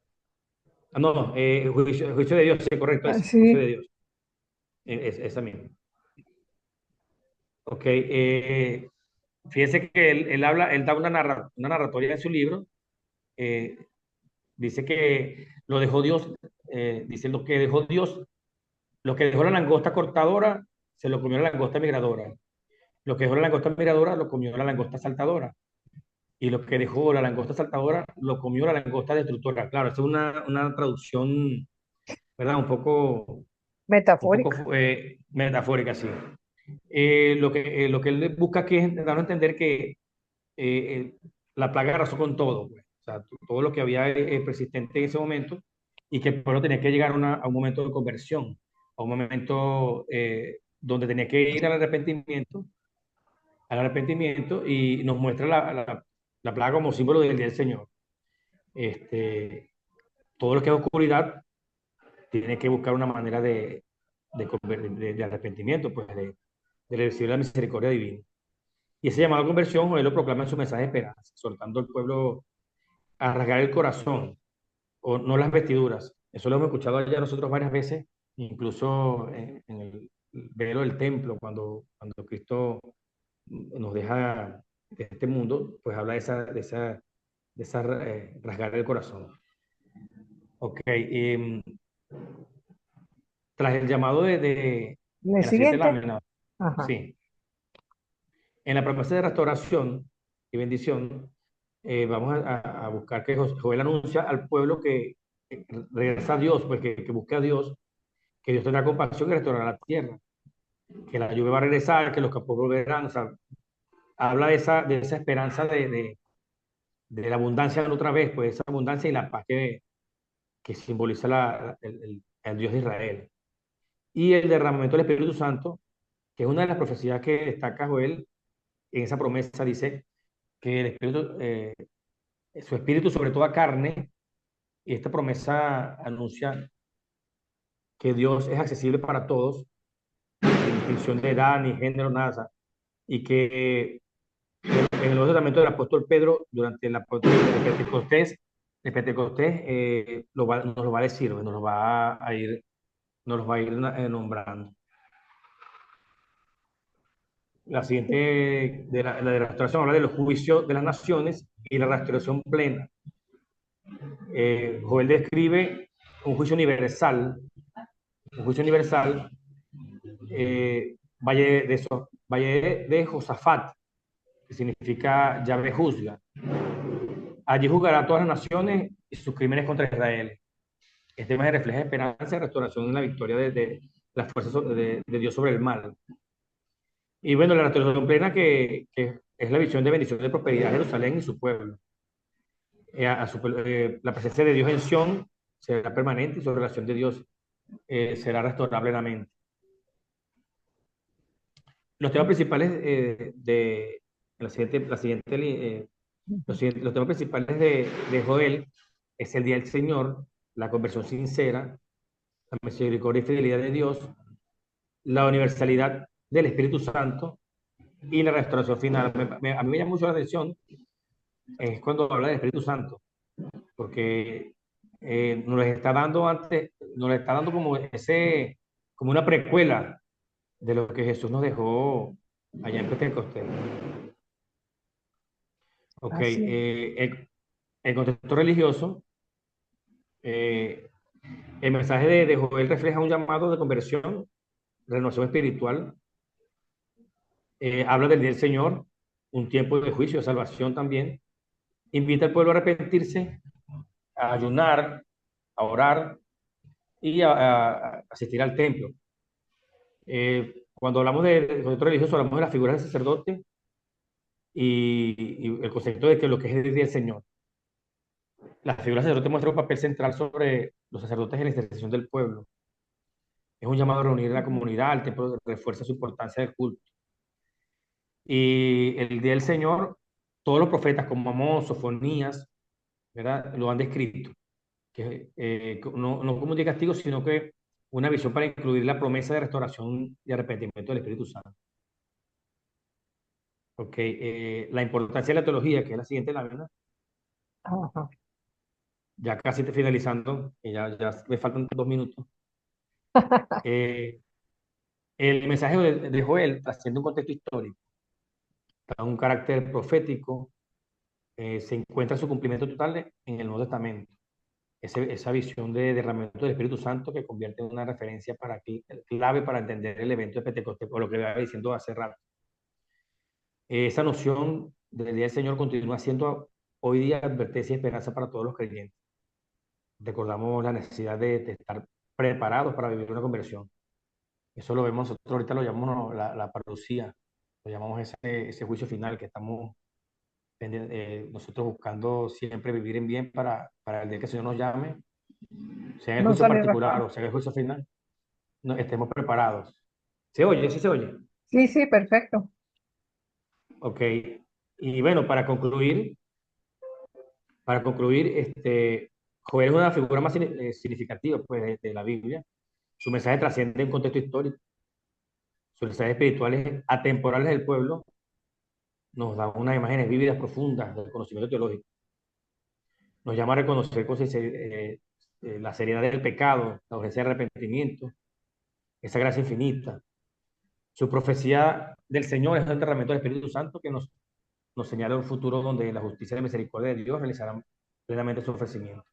no, el juicio de Dios, sí, correcto, ah, es el juicio de sí. Dios, esa misma. Ok, fíjense que él da una narratoria en su libro, eh, dice que lo dejó Dios, dice lo que dejó la langosta cortadora, se lo comió la langosta migradora. Lo que dejó la langosta migradora, lo comió la langosta saltadora. Y lo que dejó la langosta saltadora, lo comió la langosta destructora. Claro, esa es una traducción, ¿verdad? Un poco Metafórica. metafórica, sí. Lo que él busca aquí es dar a entender que eh, la plaga arrasó con todo, pues. O sea, todo lo que había persistente en ese momento y que el pueblo tenía que llegar a un momento de conversión, a un momento donde tenía que ir al arrepentimiento y nos muestra la plaga como símbolo del día del Señor. Este, todo lo que es oscuridad tiene que buscar una manera de arrepentimiento, pues de recibir la misericordia divina. Y ese llamado a conversión, Joel lo proclama en su mensaje de esperanza, soltando al pueblo a rasgar el corazón, o no las vestiduras. Eso lo hemos escuchado ya nosotros varias veces, incluso en el velo del templo, cuando Cristo nos deja de este mundo, pues habla de esa rasgar el corazón. Ok, tras el llamado ¿Le en la siguiente siguiente? lámina, Ajá. sí, en la promesa de restauración, y bendición, vamos a buscar que Joel anuncia al pueblo que regresa a Dios, pues que busque a Dios, que Dios tendrá compasión y restaurará la tierra, que la lluvia va a regresar, que los campos volverán. O sea, habla de esa esperanza de la abundancia otra vez, pues esa abundancia y la paz que simboliza el Dios de Israel. Y el derramamiento del Espíritu Santo, que es una de las profecías que destaca Joel, en esa promesa dice que el Espíritu, su Espíritu sobre toda carne, y esta promesa anuncia que Dios es accesible para todos, sin distinción de edad ni género, nada, y que en el Nuevo Testamento del apóstol Pedro, durante el Pentecostés nos lo va a decir, nos lo va a ir nombrando. La siguiente, la de la restauración, habla de los juicios de las naciones y la restauración plena. Joel describe un juicio universal, Valle de Josafat, que significa Yahvé juzga. Allí juzgará a todas las naciones y sus crímenes contra Israel. Este imagen refleja esperanza y restauración en la victoria de las fuerzas de Dios sobre el mal. Y bueno, la restauración plena que es la visión de bendición de prosperidad de Jerusalén y su pueblo. La presencia de Dios en Sión será permanente y su relación de Dios será restaurada plenamente. Los temas principales los temas principales de Joel es el día del Señor, la conversión sincera, la misericordia y fidelidad de Dios, la universalidad del Espíritu Santo y la restauración final. A mí me llama mucho la atención es cuando habla del Espíritu Santo, porque nos lo está dando como una precuela de lo que Jesús nos dejó allá en Pentecostés. Ok, en contexto religioso, el mensaje de Joel refleja un llamado de conversión, renovación espiritual. Habla del día del Señor, un tiempo de juicio, de salvación también. Invita al pueblo a arrepentirse, a ayunar, a orar y a asistir al templo. Cuando hablamos de contexto religioso, hablamos de la figura del sacerdote y el concepto de que lo que es el día del Señor. La figura del sacerdote muestra un papel central sobre los sacerdotes en la intercesión del pueblo. Es un llamado a reunir a la comunidad, el templo refuerza su importancia del culto. Y el día del Señor, todos los profetas como Amós, Sofonías, ¿verdad? Lo han descrito. No como un día de castigo, sino que una visión para incluir la promesa de restauración y arrepentimiento del Espíritu Santo. Ok, la importancia de la teología, que es la siguiente lámina. Ajá. Ya casi finalizando, ya me faltan 2 minutos. El mensaje de Joel trasciende un contexto histórico, da un carácter profético, se encuentra su cumplimiento total en el Nuevo Testamento. Esa visión de derramamiento del Espíritu Santo que convierte en una referencia clave para entender el evento de Pentecostés, por lo que iba diciendo hace rato. Esa noción del Día del Señor continúa siendo hoy día advertencia y esperanza para todos los creyentes. Recordamos la necesidad de estar preparados para vivir una conversión. Eso lo vemos nosotros, ahorita lo llamamos la parucía, lo llamamos ese juicio final que estamos nosotros buscando siempre vivir en bien para el día que el Señor nos llame, sea en el No juicio sale particular rascado. o sea en el juicio final, estemos preparados. ¿Se oye? ¿Sí se oye? Sí, sí, perfecto. Ok. Y bueno, para concluir, Joel es una figura más significativa pues, de la Biblia. Su mensaje trasciende un contexto histórico. Sus mensajes espirituales atemporales del pueblo nos dan unas imágenes vívidas, profundas del conocimiento teológico. Nos llama a reconocer la seriedad del pecado, la urgencia del arrepentimiento, esa gracia infinita. Su profecía del Señor es un enterramiento del Espíritu Santo que nos señala un futuro donde la justicia y la misericordia de Dios realizarán plenamente su ofrecimiento.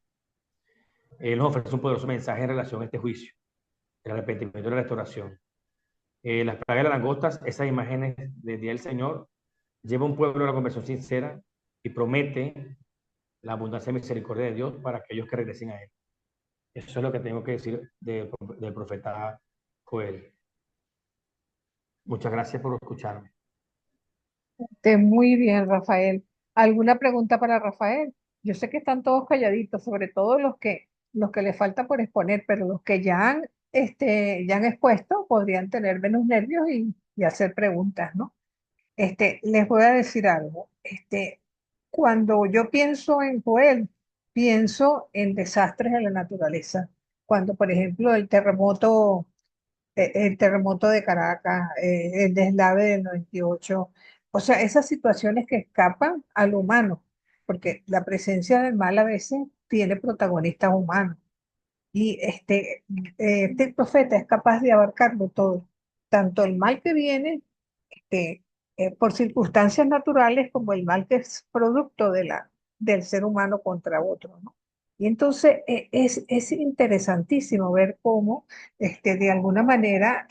Él nos ofrece un poderoso mensaje en relación a este juicio, el arrepentimiento y la restauración. Las plagas de las langostas, esas imágenes del día del Señor, lleva a un pueblo a la conversión sincera y promete la abundancia y misericordia de Dios para aquellos que regresen a Él. Eso es lo que tengo que decir del profeta Joel. Muchas gracias por escucharme. Muy bien, Rafael. ¿Alguna pregunta para Rafael? Yo sé que están todos calladitos, sobre todo los que le falta por exponer, pero los que ya han expuesto podrían tener menos nervios y hacer preguntas, ¿no? Les voy a decir algo. Cuando yo pienso en Joel, pienso en desastres de la naturaleza. Cuando, por ejemplo, el terremoto de Caracas, el deslave del 98, o sea, esas situaciones que escapan al humano, porque la presencia del mal a veces tiene protagonistas humanos. Y este profeta es capaz de abarcarlo todo, tanto el mal que viene este, por circunstancias naturales como el mal que es producto del ser humano contra otro, ¿no? Y entonces es interesantísimo ver cómo de alguna manera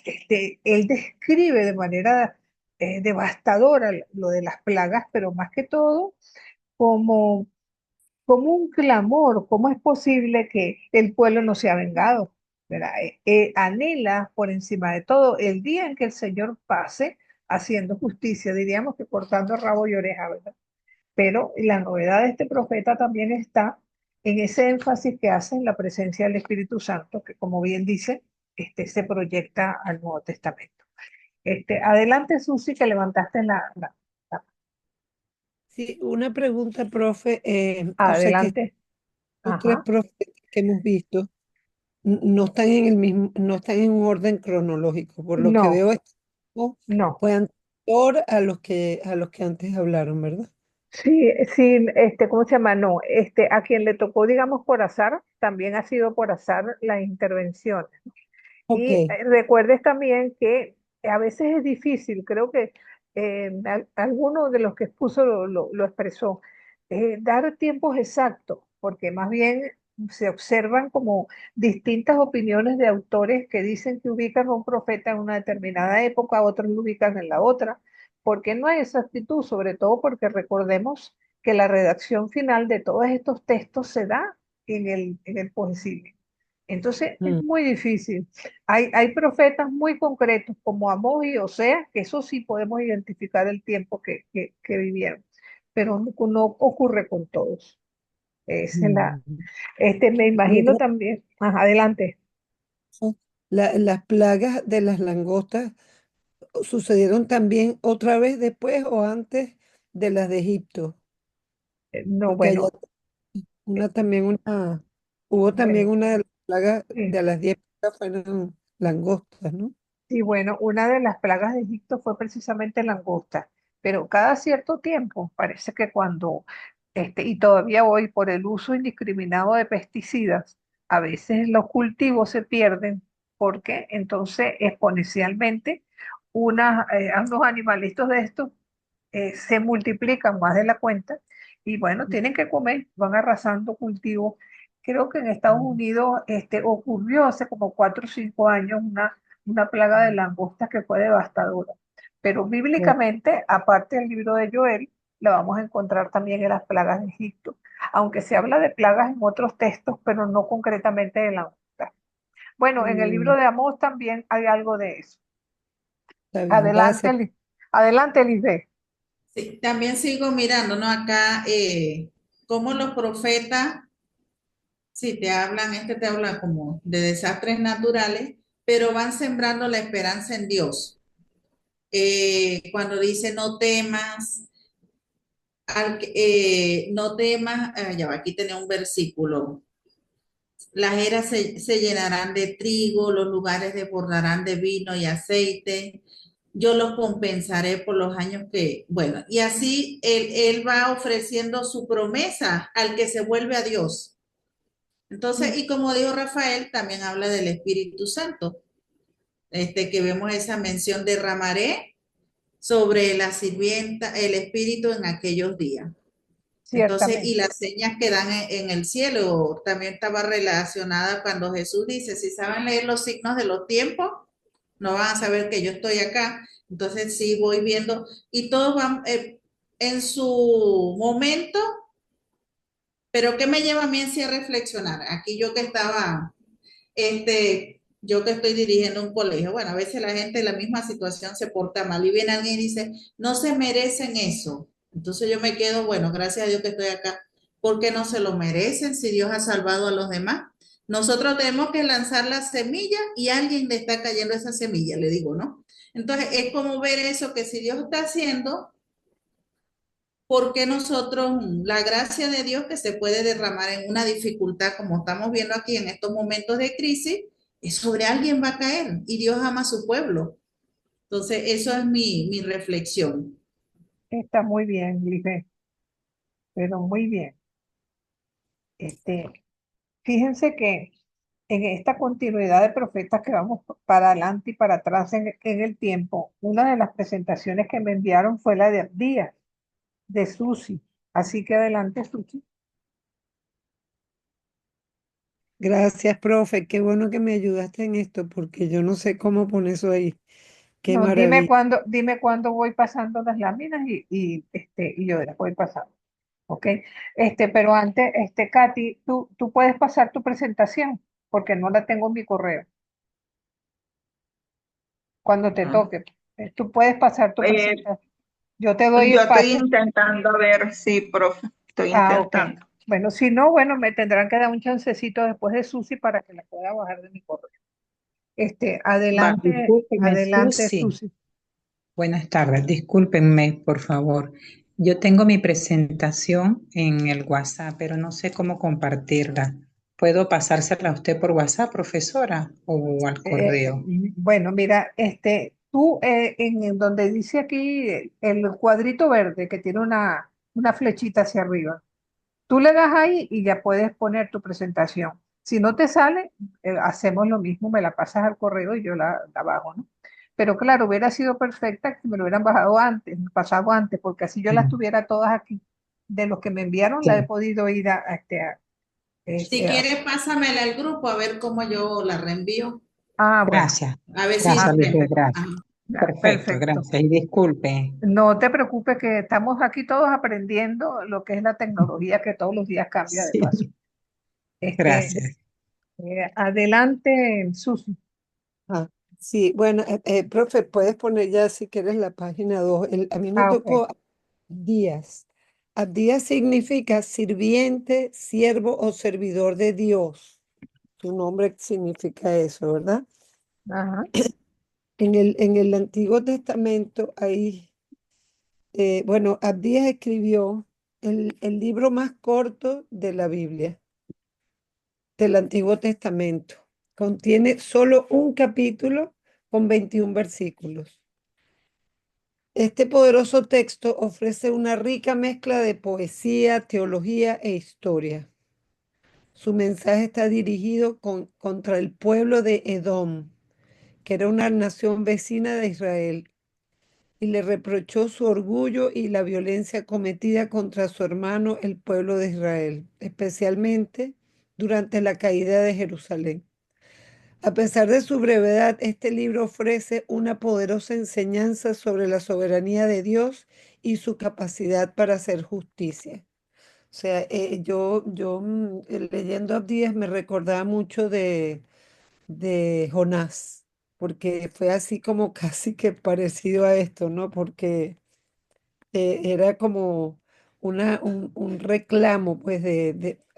él describe de manera devastadora lo de las plagas, pero más que todo como como un clamor, ¿cómo es posible que el pueblo no sea vengado? ¿Verdad? Anhela por encima de todo el día en que el Señor pase haciendo justicia, diríamos que cortando rabo y oreja, ¿verdad? Pero la novedad de este profeta también está en ese énfasis que hace en la presencia del Espíritu Santo, que como bien dice, se proyecta al Nuevo Testamento. Adelante, Susi, que levantaste Sí, una pregunta, profe. O sea que adelante. los tres Ajá. profetas que hemos visto no están en el mismo, no están en un orden cronológico. Por lo que No, veo, no. fue anterior a los que antes hablaron, ¿verdad? Sí, sí, ¿cómo se llama? No, a quien le tocó, digamos, por azar, también ha sido por azar la intervención. Ok. Y recuerdes también que a veces es difícil, creo que alguno de los que expuso lo expresó, dar tiempos exactos, porque más bien se observan como distintas opiniones de autores que dicen que ubican a un profeta en una determinada época, otros lo ubican en la otra, porque no hay exactitud, sobre todo porque recordemos que la redacción final de todos estos textos se da en el poesía. Entonces es Mm, muy difícil. Hay profetas muy concretos como Amós y Oseas, que eso sí podemos identificar el tiempo que vivieron, pero no ocurre con todos. Esa es mm. me Y imagino otra también, ajá, adelante. cosa, las plagas de las langostas sucedieron también otra vez después o antes de las de Egipto, No, porque allá bueno, una también hubo también bueno, una de las plagas eh, de las 10 plagas fueron langostas, ¿no? sí, bueno, una de las plagas de Egipto fue precisamente langosta, pero cada cierto tiempo parece que y todavía hoy por el uso indiscriminado de pesticidas, a veces los cultivos se pierden porque entonces exponencialmente unos animalitos de estos se multiplican más de la cuenta y bueno, tienen que comer, van arrasando cultivos. Creo que en Estados Mm. Unidos ocurrió hace como 4 o 5 años una plaga de langostas que fue devastadora. Pero Oh, bíblicamente, aparte del libro de Joel, la vamos a encontrar también en las plagas de Egipto, aunque se habla de plagas en otros textos, pero no concretamente de langostas. Bueno, en el libro mm, de Amós también hay algo de eso. está bien, Adelante, gracias. adelante, Lisbeth. Sí, también sigo mirando, ¿no? Acá, cómo los profetas, sí, te habla como de desastres naturales, pero van sembrando la esperanza en Dios. Cuando dice no temas, no temas, ya va, aquí tenía un versículo. Las eras se llenarán de trigo, los lugares desbordarán de vino y aceite. Yo los compensaré por los años que, bueno, y así él va ofreciendo su promesa al que se vuelve a Dios. Entonces, y como dijo Rafael, también habla del Espíritu Santo, que vemos esa mención, derramaré sobre la sirvienta el Espíritu en aquellos días. Entonces, y Ciertamente. las señas que dan en el cielo también estaba relacionada cuando Jesús dice, si saben leer los signos de los tiempos, no van a saber que yo estoy acá. Entonces, sí voy viendo y todos van, en su momento, pero ¿qué me lleva a mí en sí a reflexionar? Aquí yo que estaba, yo que estoy dirigiendo un colegio, bueno, a veces la gente en la misma situación se porta mal y viene alguien y dice, no se merecen eso. Entonces yo me quedo, bueno, gracias a Dios que estoy acá, porque no se lo merecen si Dios ha salvado a los demás. Nosotros tenemos que lanzar la semilla y a alguien le está cayendo esa semilla, le digo, ¿no? Entonces es como ver eso que si Dios está haciendo, porque nosotros, la gracia de Dios que se puede derramar en una dificultad, como estamos viendo aquí en estos momentos de crisis, es sobre alguien va a caer y Dios ama a su pueblo. Entonces, eso es mi reflexión. Está muy bien, Lisbeth, pero muy bien. Este, Fíjense que en esta continuidad de profetas que vamos para adelante y para atrás en el tiempo, una de las presentaciones que me enviaron fue la de Abdías, de Susi. Así que adelante, Susi. Gracias, profe. Qué bueno que me ayudaste en esto, porque yo no sé cómo poner eso ahí. Qué No, maravilla. dime cuándo voy pasando las láminas y yo las voy pasando. ¿Ok? Pero antes, Katy, tú puedes pasar tu presentación, porque no la tengo en mi correo. Cuando te Ah, toque, tú puedes pasar tu eh, presentación. Yo te doy yo estoy espacio. intentando ver, sí, profe, estoy Ah, ok. intentando. Bueno, si no, bueno, me tendrán que dar un chancecito después de Susi para que la pueda bajar de mi correo. Va. Discúlpeme, Adelante, Susi. Susi. Buenas tardes, discúlpenme, por favor. Yo tengo mi presentación en el WhatsApp, pero no sé cómo compartirla. ¿Puedo pasársela a usted por WhatsApp, profesora, o al correo? Bueno, mira, tú en donde dice aquí el cuadrito verde que tiene una flechita hacia arriba, tú le das ahí y ya puedes poner tu presentación. Si no te sale, hacemos lo mismo, me la pasas al correo y yo la bajo, ¿no? Pero claro, hubiera sido perfecta que me lo hubieran bajado antes, pasado antes, porque así yo las Mm, tuviera todas aquí. De los que me enviaron, la he sí. podido ir Si quieres, pásamela al grupo a ver cómo yo la reenvío. bueno, Gracias, A ver si gracias, Lisbeth, perfecto, gracias. ajá. Perfecto, perfecto. gracias. Y disculpe. No te preocupes que estamos aquí todos aprendiendo lo que es la tecnología que todos los días cambia de paso. Sí, Este, gracias. Adelante, Susi. Ah, sí, bueno, profe, puedes poner ya si quieres la página 2. A mí me Ah, ok. tocó Abdías. Abdías significa sirviente, siervo o servidor de Dios. Su nombre significa eso, ¿verdad? Ajá. En el Antiguo Testamento, ahí, bueno, Abdías escribió el libro más corto de la Biblia, del Antiguo Testamento. Contiene solo un capítulo con 21 versículos. Este poderoso texto ofrece una rica mezcla de poesía, teología e historia. Su mensaje está dirigido contra el pueblo de Edom, que era una nación vecina de Israel, y le reprochó su orgullo y la violencia cometida contra su hermano, el pueblo de Israel, especialmente durante la caída de Jerusalén. A pesar de su brevedad, este libro ofrece una poderosa enseñanza sobre la soberanía de Dios y su capacidad para hacer justicia. O sea, leyendo Abdías me recordaba mucho de Jonás, porque fue así como casi que parecido a esto, ¿no? Porque era como un reclamo, pues,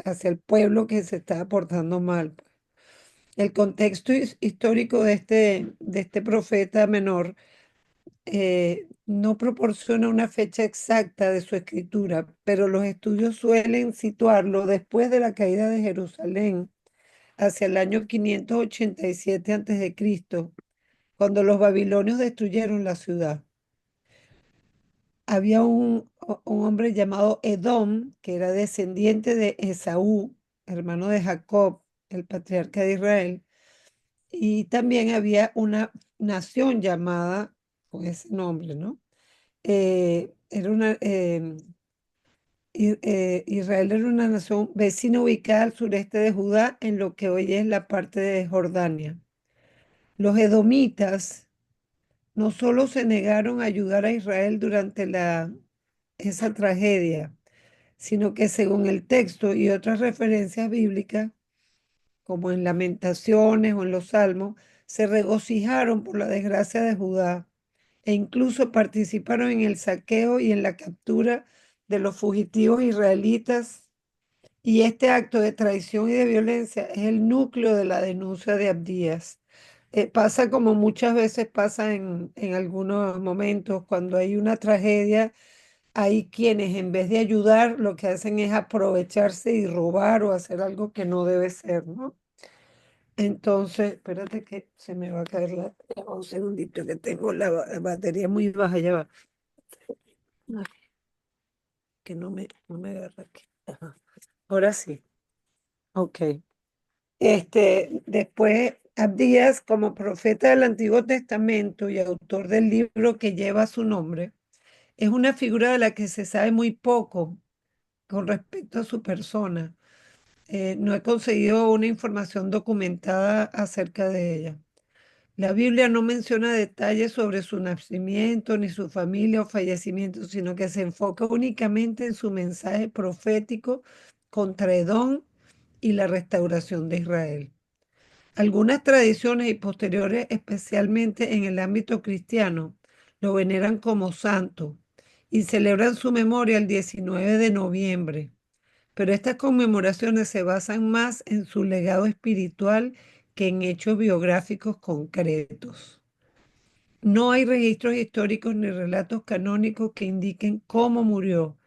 hacia el pueblo que se estaba portando mal. El contexto histórico de este profeta menor no proporciona una fecha exacta de su escritura, pero los estudios suelen situarlo después de la caída de Jerusalén, hacia el año 587 a.C., cuando los babilonios destruyeron la ciudad. Había un hombre llamado Edom, que era descendiente de Esaú, hermano de Jacob, el patriarca de Israel. Y también había una nación llamada con ese nombre, ¿no? Israel era una nación vecina ubicada al sureste de Judá, en lo que hoy es la parte de Jordania. Los edomitas no solo se negaron a ayudar a Israel durante la esa tragedia, sino que según el texto y otras referencias bíblicas, como en Lamentaciones o en los Salmos, se regocijaron por la desgracia de Judá e incluso participaron en el saqueo y en la captura de los fugitivos israelitas. Y este acto de traición y de violencia es el núcleo de la denuncia de Abdías. Pasa como muchas veces pasa en algunos momentos, cuando hay una tragedia, hay quienes en vez de ayudar lo que hacen es aprovecharse y robar o hacer algo que no debe ser, ¿no? Entonces, espérate que se me va a caer ya va un segundito que tengo la batería muy baja, ya va. Ay, que no me agarra aquí. Ajá. Ahora sí, ok. Después, Abdías, como profeta del Antiguo Testamento y autor del libro que lleva su nombre, es una figura de la que se sabe muy poco con respecto a su persona. No he conseguido una información documentada acerca de ella. La Biblia no menciona detalles sobre su nacimiento, ni su familia o fallecimiento, sino que se enfoca únicamente en su mensaje profético contra Edom y la restauración de Israel. Algunas tradiciones y posteriores, especialmente en el ámbito cristiano, lo veneran como santo y celebran su memoria el 19 de noviembre. Pero estas conmemoraciones se basan más en su legado espiritual que en hechos biográficos concretos. No hay registros históricos ni relatos canónicos que indiquen cómo murió,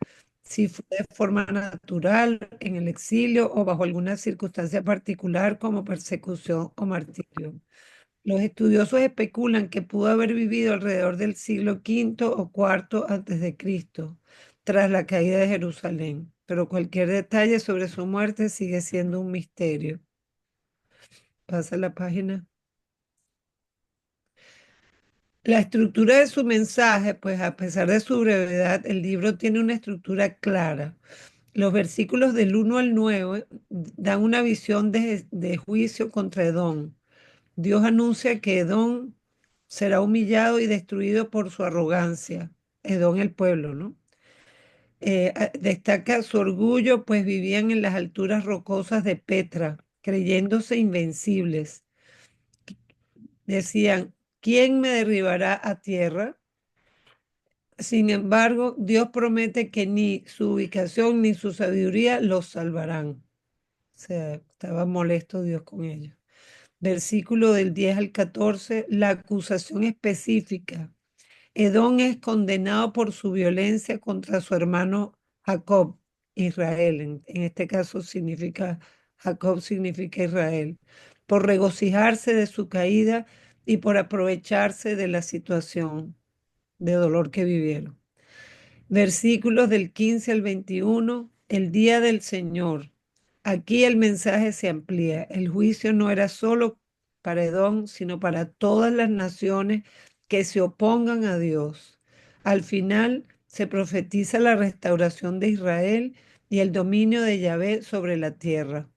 si fue de forma natural, en el exilio o bajo alguna circunstancia particular como persecución o martirio. Los estudiosos especulan que pudo haber vivido alrededor del siglo quinto o cuarto antes de Cristo, tras la caída de Jerusalén, pero cualquier detalle sobre su muerte sigue siendo un misterio. Pasa la página. La estructura de su mensaje, pues a pesar de su brevedad, el libro tiene una estructura clara. Los versículos del 1 al 9 dan una visión de juicio contra Edom. Dios anuncia que Edom será humillado y destruido por su arrogancia. Edom, el pueblo, ¿no? Destaca su orgullo, pues vivían en las alturas rocosas de Petra, creyéndose invencibles. Decían, ¿quién me derribará a tierra? Sin embargo, Dios promete que ni su ubicación ni su sabiduría los salvarán. O sea, estaba molesto Dios con ellos. Versículo del 10 al 14, la acusación específica. Edom es condenado por su violencia contra su hermano Jacob, Israel. En este caso significa, Jacob significa Israel, por regocijarse de su caída y por aprovecharse de la situación de dolor que vivieron. Versículos del 15 al 21, el día del Señor. Aquí el mensaje se amplía. El juicio no era solo para Edom, sino para todas las naciones que se opongan a Dios. Al final se profetiza la restauración de Israel y el dominio de Yahvé sobre la tierra.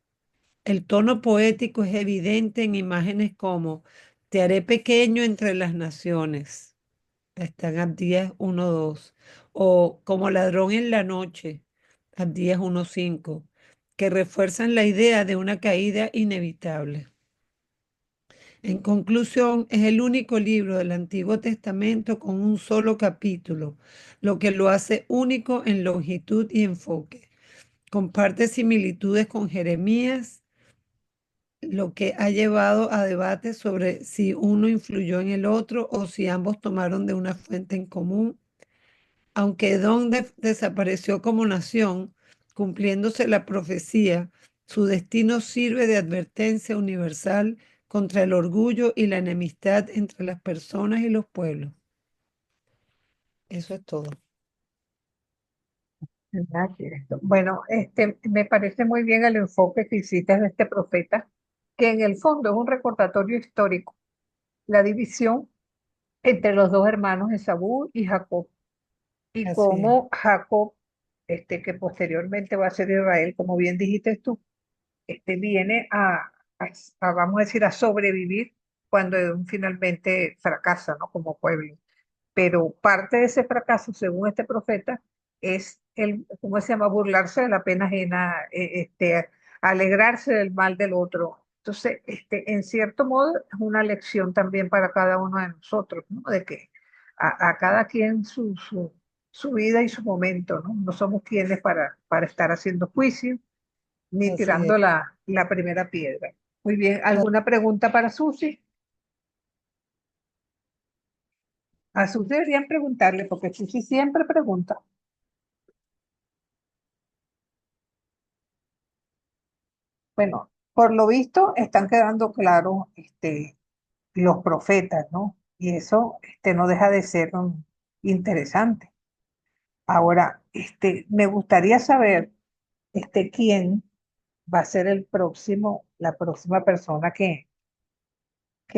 El tono poético es evidente en imágenes como te haré pequeño entre las naciones. Están Abdías 1:2 o como ladrón en la noche, Abdías 1:5, que refuerzan la idea de una caída inevitable. En conclusión, es el único libro del Antiguo Testamento con un solo capítulo, lo que lo hace único en longitud y enfoque. Comparte similitudes con Jeremías, lo que ha llevado a debates sobre si uno influyó en el otro o si ambos tomaron de una fuente en común. Aunque Edom desapareció como nación, cumpliéndose la profecía, su destino sirve de advertencia universal contra el orgullo y la enemistad entre las personas y los pueblos. Eso es todo. Bueno, me parece muy bien el enfoque que hiciste de este profeta, que en el fondo es un recordatorio histórico, la división entre los dos hermanos Esaú y Jacob, y Así es. cómo Jacob, que posteriormente va a ser Israel, como bien dijiste tú, viene vamos a decir, a sobrevivir cuando Edom finalmente fracasa, ¿no? Como pueblo. Pero parte de ese fracaso, según este profeta, es ¿cómo se llama? Burlarse de la pena ajena, alegrarse del mal del otro. Entonces, en cierto modo, es una lección también para cada uno de nosotros, ¿no? De que a cada quien su vida y su momento, ¿no? No somos quienes para estar haciendo juicio ni Así tirando es. la primera piedra. Muy bien, ¿alguna pregunta para Susi? A Susi deberían preguntarle, porque Susi siempre pregunta. Bueno, por lo visto están quedando claros los profetas, ¿no? Y eso no deja de ser interesante. Ahora, me gustaría saber quién va a ser la próxima persona que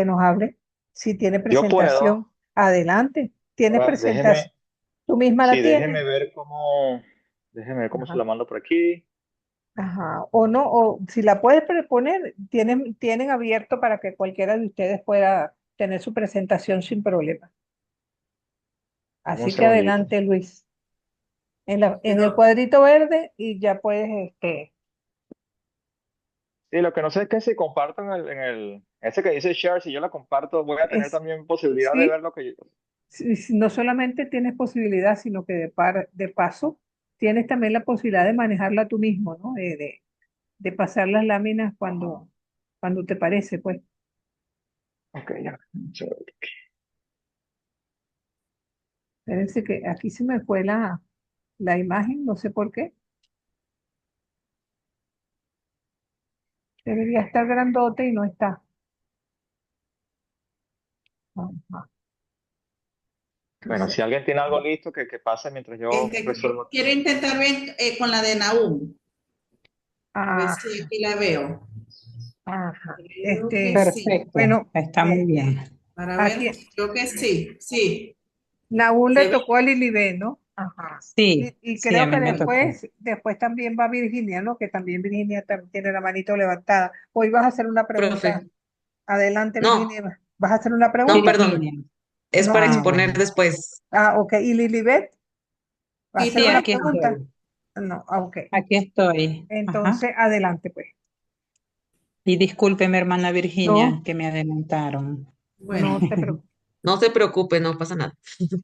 nos hable. Si tiene Yo puedo. presentación, adelante. ¿Tienes Ahora, presentación? ¿Tú misma la déjeme tienes? déjeme ver cómo se Ajá. la mando por aquí. Ajá. O no, o si la puedes proponer, tienen abierto para que cualquiera de ustedes pueda tener su presentación sin problema. Dame un Así que segundito. adelante, Luis. En el Pero cuadrito verde y ya puedes, Sí, lo que no sé es que si comparto ese que dice share, si yo la comparto, voy a tener es, también posibilidad de ver sí, lo que yo. no solamente tienes posibilidad, sino que de paso tienes también la posibilidad de manejarla tú mismo, ¿no? De pasar las láminas cuando te parece, pues. Ok, ya. Espérense que aquí se me fue la imagen, no sé por qué. Debería estar grandote y no está. Ajá. Bueno, Entonces, si alguien tiene algo listo, que pase mientras yo resuelvo aquí. quiero intentar ver con la de Nahum, a ver ah, si aquí la veo. ajá. Creo que sí. Perfecto, Bueno, está muy bien. Para ver, aquí creo que sí, sí. Naúl le ¿Se ve? tocó a Lilibet, ¿no? Ajá. Sí, Y sí, a creo que mí me tocó. después también va Virginia, ¿no? Que también Virginia también tiene la manito levantada. Hoy vas a hacer una Profe. pregunta. Adelante, No, Virginia. ¿Vas a hacer una no, Sí, pregunta? perdón. Virginia. Es No. para Ah, exponer bueno. después. Ok. ¿Y Lilibet? ¿Va a Y hacer Sí, una aquí no, pregunta? estoy. No, ok. Aquí estoy. Ajá. Entonces, adelante, pues. Y discúlpeme, hermana Virginia, No, que me adelantaron. bueno, no te preocupes. No se preocupe, no pasa nada.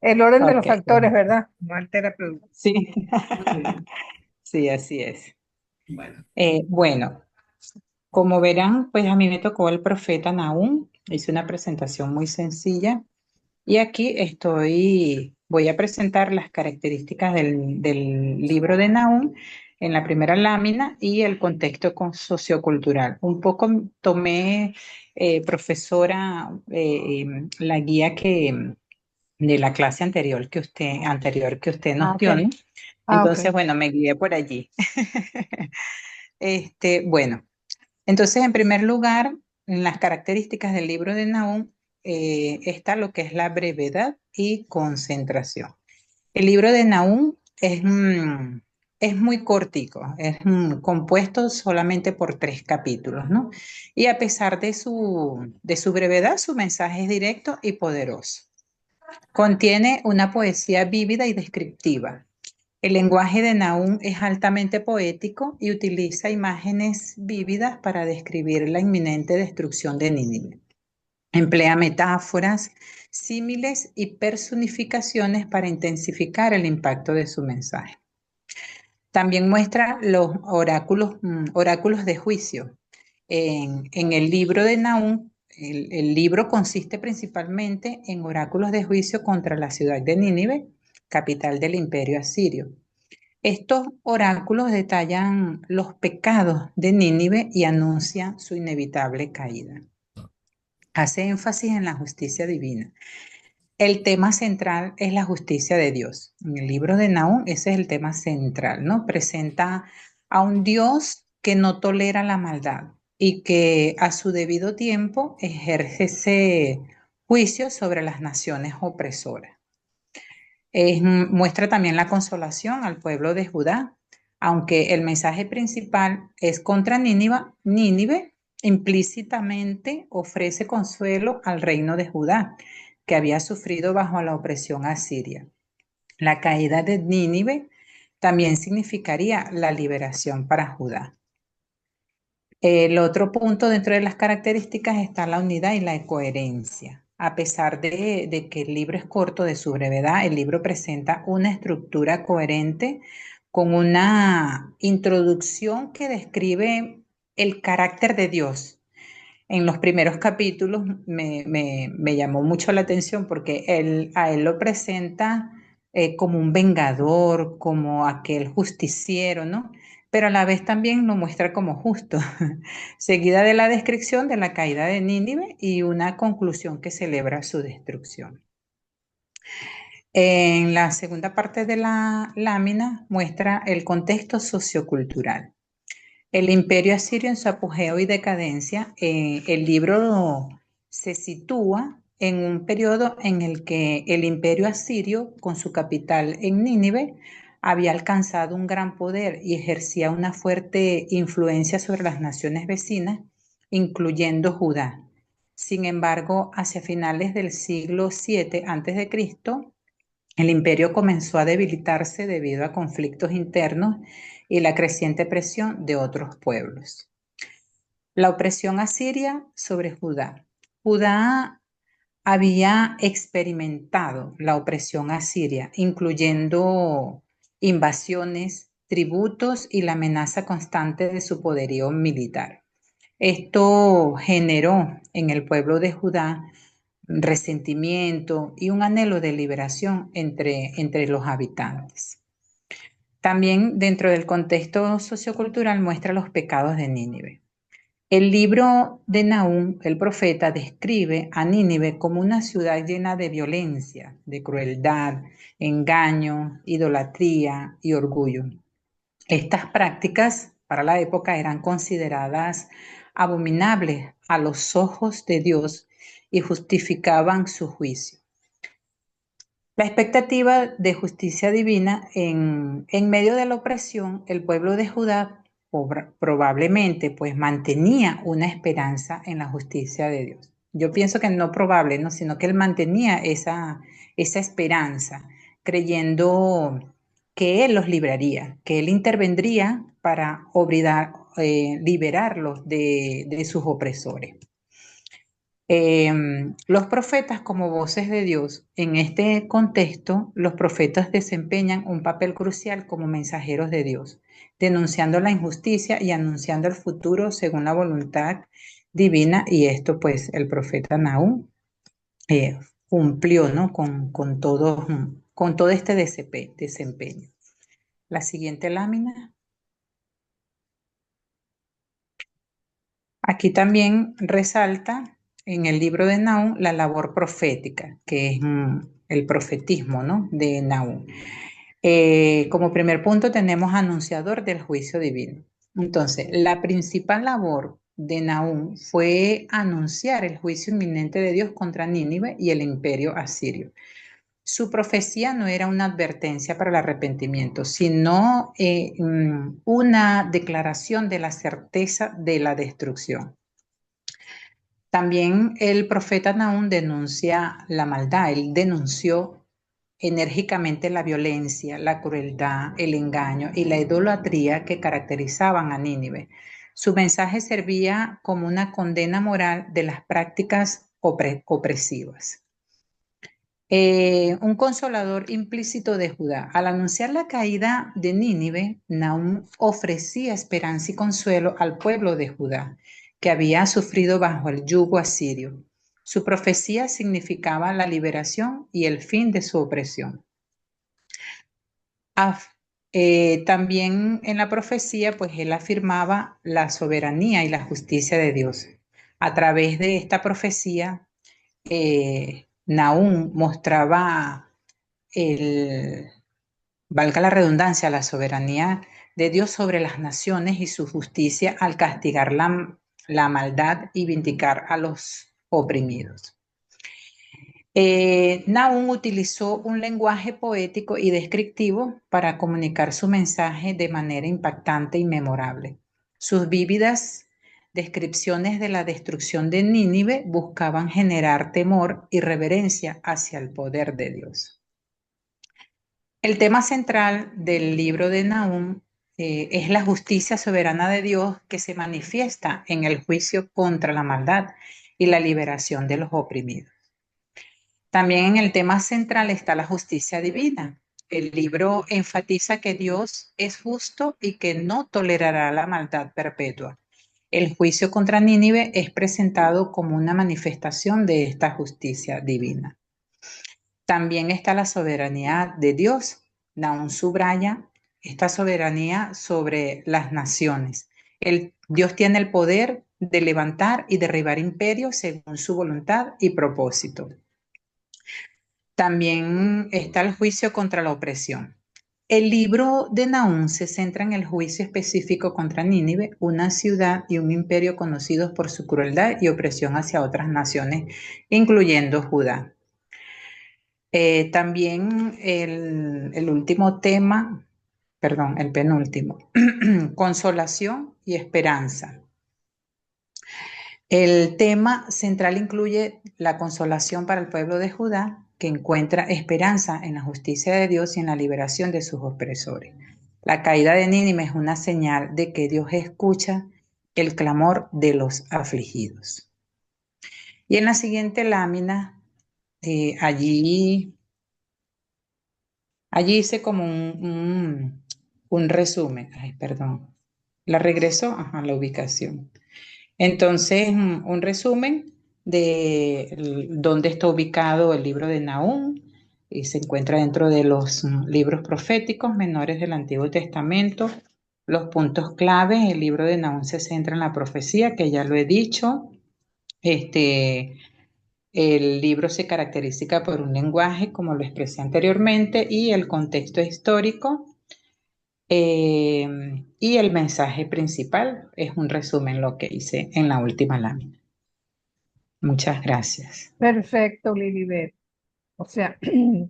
El orden de Ok, los factores, bueno. ¿verdad? No altera el producto. Sí, muy bien. sí, así es. Bueno, Bueno, como verán, pues a mí me tocó el profeta Nahum. Hice una presentación muy sencilla y aquí voy a presentar las características del libro de Nahum en la primera lámina y el contexto sociocultural. Un poco tomé, profesora, la guía de la clase anterior que usted Ah, nos ok. dio, ¿no? Ah, ok. Entonces, bueno, me guié por allí. Bueno, entonces, en primer lugar, en las características del libro de Nahum está lo que es la brevedad y concentración. El libro de Nahum es muy cortico, es compuesto solamente por 3 capítulos, ¿no? Y a pesar de su brevedad, su mensaje es directo y poderoso. Contiene una poesía vívida y descriptiva. El lenguaje de Nahum es altamente poético y utiliza imágenes vívidas para describir la inminente destrucción de Nínive. Emplea metáforas, símiles y personificaciones para intensificar el impacto de su mensaje. También muestra los oráculos de juicio. En el libro de Nahum, el libro consiste principalmente en oráculos de juicio contra la ciudad de Nínive, capital del imperio asirio. Estos oráculos detallan los pecados de Nínive y anuncian su inevitable caída. Hace énfasis en la justicia divina. El tema central es la justicia de Dios. En el libro de Nahum ese es el tema central, ¿no? Presenta a un Dios que no tolera la maldad y que a su debido tiempo ejerce ese juicio sobre las naciones opresoras. Muestra también la consolación al pueblo de Judá, aunque el mensaje principal es contra Nínive implícitamente ofrece consuelo al reino de Judá, que había sufrido bajo la opresión asiria. La caída de Nínive también significaría la liberación para Judá. El otro punto dentro de las características está la unidad y la coherencia. A pesar de que el libro es corto, de su brevedad, el libro presenta una estructura coherente con una introducción que describe el carácter de Dios. En los primeros capítulos me llamó mucho la atención porque a él lo presenta como un vengador, como aquel justiciero, ¿no? Pero a la vez también lo muestra como justo, seguida de la descripción de la caída de Nínive y una conclusión que celebra su destrucción. En la segunda parte de la lámina muestra el contexto sociocultural. El imperio asirio en su apogeo y decadencia, el libro se sitúa en un periodo en el que el imperio asirio, con su capital en Nínive, había alcanzado un gran poder y ejercía una fuerte influencia sobre las naciones vecinas, incluyendo Judá. Sin embargo, hacia finales del siglo VII a.C., el imperio comenzó a debilitarse debido a conflictos internos y la creciente presión de otros pueblos. La opresión asiria sobre Judá. Judá había experimentado la opresión asiria, incluyendo invasiones, tributos y la amenaza constante de su poderío militar. Esto generó en el pueblo de Judá resentimiento y un anhelo de liberación entre los habitantes. También dentro del contexto sociocultural muestra los pecados de Nínive. El libro de Nahum, el profeta, describe a Nínive como una ciudad llena de violencia, de crueldad, engaño, idolatría y orgullo. Estas prácticas para la época eran consideradas abominables a los ojos de Dios y justificaban su juicio. La expectativa de justicia divina en medio de la opresión, el pueblo de Judá probablemente pues mantenía una esperanza en la justicia de Dios. Yo pienso que no probable, ¿no? Sino que él mantenía esa esperanza, creyendo que él los libraría, que él intervendría para liberarlos de sus opresores. Los profetas como voces de Dios, en este contexto, los profetas desempeñan un papel crucial como mensajeros de Dios, denunciando la injusticia y anunciando el futuro según la voluntad divina, y esto pues el profeta Nahum cumplió, ¿no? con todo este desempeño. La siguiente lámina. Aquí también resalta en el libro de Nahum la labor profética, que es el profetismo, ¿no? de Nahum. Como primer punto tenemos anunciador del juicio divino. Entonces, la principal labor de Nahum fue anunciar el juicio inminente de Dios contra Nínive y el imperio asirio. Su profecía no era una advertencia para el arrepentimiento, sino una declaración de la certeza de la destrucción. También el profeta Nahum denuncia la maldad. Él denunció enérgicamente la violencia, la crueldad, el engaño y la idolatría que caracterizaban a Nínive. Su mensaje servía como una condena moral de las prácticas opresivas. Un consolador implícito de Judá. Al anunciar la caída de Nínive, Nahum ofrecía esperanza y consuelo al pueblo de Judá, que había sufrido bajo el yugo asirio. Su profecía significaba la liberación y el fin de su opresión. También en la profecía, pues él afirmaba la soberanía y la justicia de Dios. A través de esta profecía, Nahum mostraba valga la redundancia, la soberanía de Dios sobre las naciones y su justicia al castigar la maldad y vindicar a los oprimidos. Nahum utilizó un lenguaje poético y descriptivo para comunicar su mensaje de manera impactante y memorable. Sus vívidas descripciones de la destrucción de Nínive buscaban generar temor y reverencia hacia el poder de Dios. El tema central del libro de Nahum es la justicia soberana de Dios que se manifiesta en el juicio contra la maldad y la liberación de los oprimidos. También en el tema central está la justicia divina. El libro enfatiza que Dios es justo y que no tolerará la maldad perpetua. El juicio contra Nínive es presentado como una manifestación de esta justicia divina. También está la soberanía de Dios. Nahum subraya esta soberanía sobre las naciones. Dios tiene el poder de levantar y derribar imperios según su voluntad y propósito. También está el juicio contra la opresión. El libro de Nahum se centra en el juicio específico contra Nínive, una ciudad y un imperio conocidos por su crueldad y opresión hacia otras naciones, incluyendo Judá. También el último tema, perdón, el penúltimo, consolación y esperanza. El tema central incluye la consolación para el pueblo de Judá, que encuentra esperanza en la justicia de Dios y en la liberación de sus opresores. La caída de Nínive es una señal de que Dios escucha el clamor de los afligidos. Y en la siguiente lámina, allí hice como un resumen. Ay, perdón. ¿La regresó? Ajá, la ubicación. Entonces, un resumen de dónde está ubicado el libro de Nahum. Y se encuentra dentro de los libros proféticos menores del Antiguo Testamento. Los puntos claves, el libro de Nahum se centra en la profecía, que ya lo he dicho. El libro se caracteriza por un lenguaje, como lo expresé anteriormente, y el contexto histórico. Y el mensaje principal es un resumen, lo que hice en la última lámina. Muchas gracias. Perfecto, Lilibet. O sea,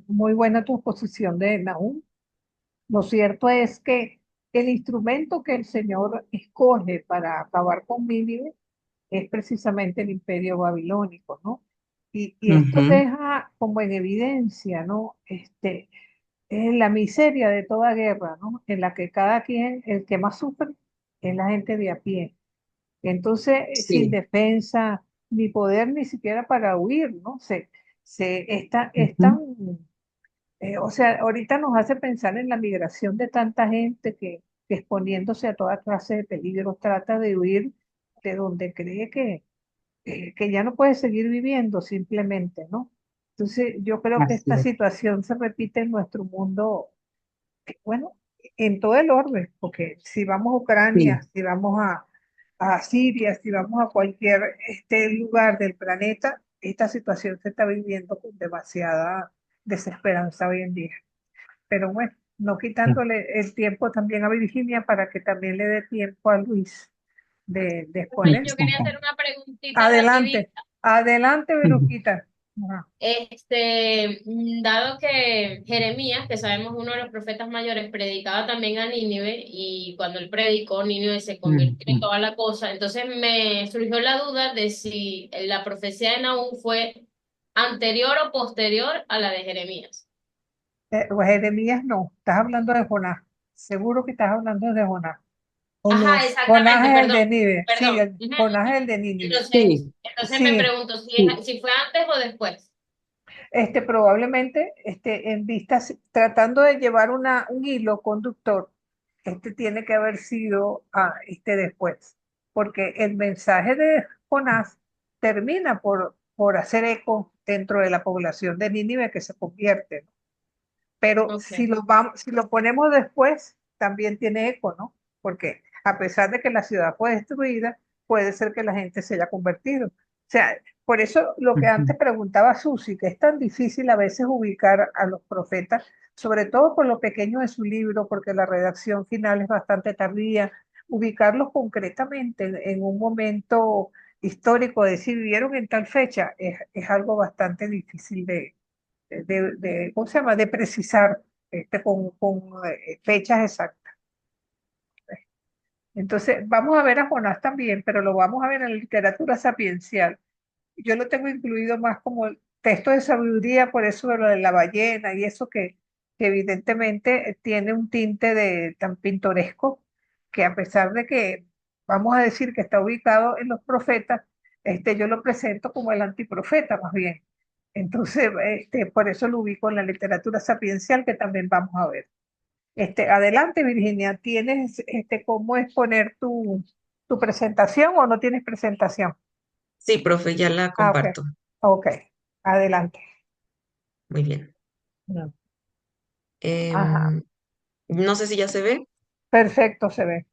muy buena tu exposición de Nahum. Lo cierto es que el instrumento que el Señor escoge para acabar con Nínive es precisamente el imperio babilónico, ¿no? Y esto Ujú. deja como en evidencia, ¿no? La miseria de toda guerra, ¿no? En la que cada quien, el que más sufre es la gente de a pie. Entonces, sin Sí. defensa, ni poder ni siquiera para huir, ¿no? Es tan, Ujú. o sea, ahorita nos hace pensar en la migración de tanta gente que exponiéndose a toda clase de peligros trata de huir de donde cree que ya no puede seguir viviendo simplemente, ¿no? Entonces, yo creo que Así esta es. situación se repite en nuestro mundo, bueno, en todo el orden, porque si vamos a Ucrania, Sí. si vamos a Siria, si vamos a cualquier lugar del planeta, esta situación se está viviendo con demasiada desesperanza hoy en día. Pero bueno, no quitándole el tiempo también a Virginia para que también le dé tiempo a Luis de exponer. Yo quería hacer una preguntita Adelante, rapidita. adelante, Ujú. Veruquita. Ajá. Dado que Jeremías, que sabemos uno de los profetas mayores, predicaba también a Nínive y cuando él predicó, Nínive se convirtió en Ujú. toda la cosa, entonces me surgió la duda de si la profecía de Nahum fue anterior o posterior a la de Jeremías. Jeremías no, estás hablando de Jonás. Seguro que estás hablando de Jonás. Ajá, Jonás. Jonás exactamente, es el perdón, de Nínive, sí, perdón. Ujú. Jonás es el de Nínive. Sí. Entonces me Sí, pregunto si, Sí. si fue antes o después. probablemente en vistas, tratando de llevar un hilo conductor, tiene que haber sido después, porque el mensaje de Jonás termina por hacer eco dentro de la población de Nínive que se convierte, ¿no? Pero Ok, si lo ponemos después, también tiene eco, ¿no? Porque a pesar de que la ciudad fue destruida, puede ser que la gente se haya convertido. O sea, por eso lo que Ujú. antes preguntaba Susi, que es tan difícil a veces ubicar a los profetas, sobre todo por lo pequeño de su libro, porque la redacción final es bastante tardía, ubicarlos concretamente en un momento histórico, decir, vivieron en tal fecha, es algo bastante difícil ¿cómo se llama? De precisar con fechas exactas. Entonces, vamos a ver a Jonás también, pero lo vamos a ver en la literatura sapiencial. Yo lo tengo incluido más como el texto de sabiduría, por eso de lo de la ballena y eso que evidentemente tiene un tinte de tan pintoresco que a pesar de que vamos a decir que está ubicado en los profetas, yo lo presento como el antiprofeta más bien. Entonces, por eso lo ubico en la literatura sapiencial que también vamos a ver. Adelante, Virginia, ¿tienes cómo exponer tu presentación o no tienes presentación? Sí, profe, ya la Ah, ok, comparto. ok, adelante. Muy bien. No. Ajá, Em, no sé si ya se ve. perfecto, se ve.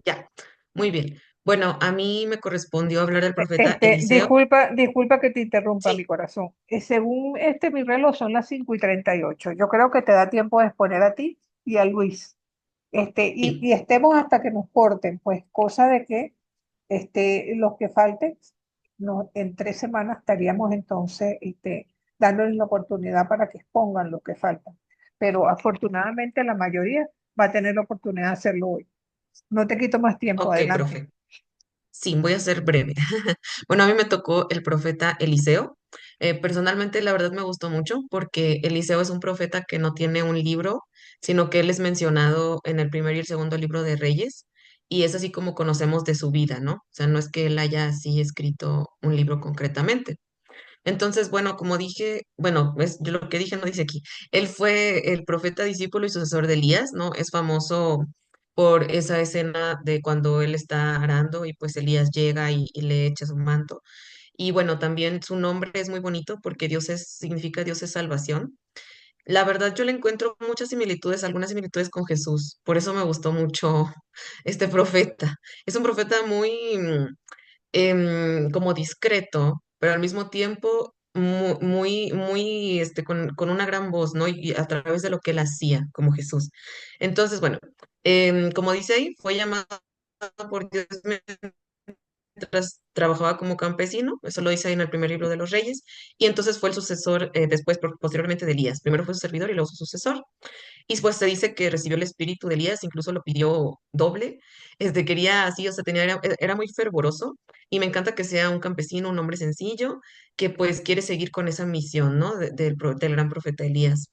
Ya. Muy bien. Bueno, a mí me correspondió hablar del profeta Eliseo. Disculpa que te interrumpa, mi Sí, corazón. Según mi reloj son las 5:38. Yo creo que te da tiempo de exponer a ti y a Luis. sí. Y estemos hasta que nos corten, pues cosa de que los que falten, en 3 semanas estaríamos entonces dándoles la oportunidad para que expongan lo que falta. Pero afortunadamente la mayoría va a tener la oportunidad de hacerlo hoy. No te quito más tiempo, Ok, adelante. profe. Sí, voy a ser breve. Bueno, a mí me tocó el profeta Eliseo. Personalmente, la verdad me gustó mucho porque Eliseo es un profeta que no tiene un libro, sino que él es mencionado en el primer y el segundo libro de Reyes, y es así como conocemos de su vida, ¿no? O sea, no es que él haya así escrito un libro concretamente. Entonces, bueno, como dije, bueno, yo lo que dije no dice aquí. Él fue el profeta discípulo y sucesor de Elías, ¿no? Es famoso por esa escena de cuando él está arando y pues Elías llega y le echa su manto. Y bueno, también su nombre es muy bonito porque significa Dios es salvación. La verdad, yo le encuentro muchas similitudes, algunas similitudes con Jesús. Por eso me gustó mucho este profeta. Es un profeta muy, como discreto, pero al mismo tiempo muy, con una gran voz, ¿no? Y a través de lo que él hacía, como Jesús. Entonces, bueno, como dice ahí, fue llamado por Dios mientras trabajaba como campesino, eso lo dice ahí en el primer libro de los Reyes, y entonces fue el sucesor, después, posteriormente de Elías. Primero fue su servidor y luego su sucesor. Y pues se dice que recibió el espíritu de Elías, incluso lo pidió doble, quería así, o sea, era muy fervoroso, y me encanta que sea un campesino, un hombre sencillo, que pues quiere seguir con esa misión, ¿no? Del gran profeta Elías.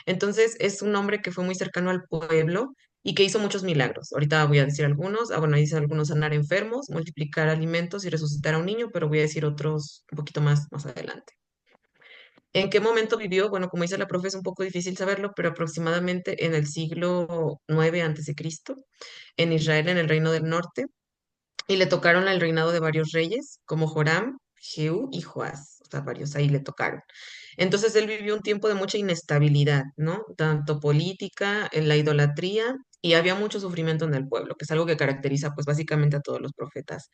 Entonces es un hombre que fue muy cercano al pueblo y que hizo muchos milagros. Ahorita voy a decir algunos, bueno, dice algunos: sanar enfermos, multiplicar alimentos y resucitar a un niño, pero voy a decir otros un poquito más adelante. ¿En qué momento vivió? Bueno, como dice la profe, es un poco difícil saberlo, pero aproximadamente en el siglo 9 antes de Cristo, en Israel, en el Reino del Norte, y le tocaron el reinado de varios reyes, como Joram, Jehú y Joás, o sea, varios ahí le tocaron. Entonces él vivió un tiempo de mucha inestabilidad, ¿no? Tanto política, en la idolatría, y había mucho sufrimiento en el pueblo, que es algo que caracteriza pues básicamente a todos los profetas.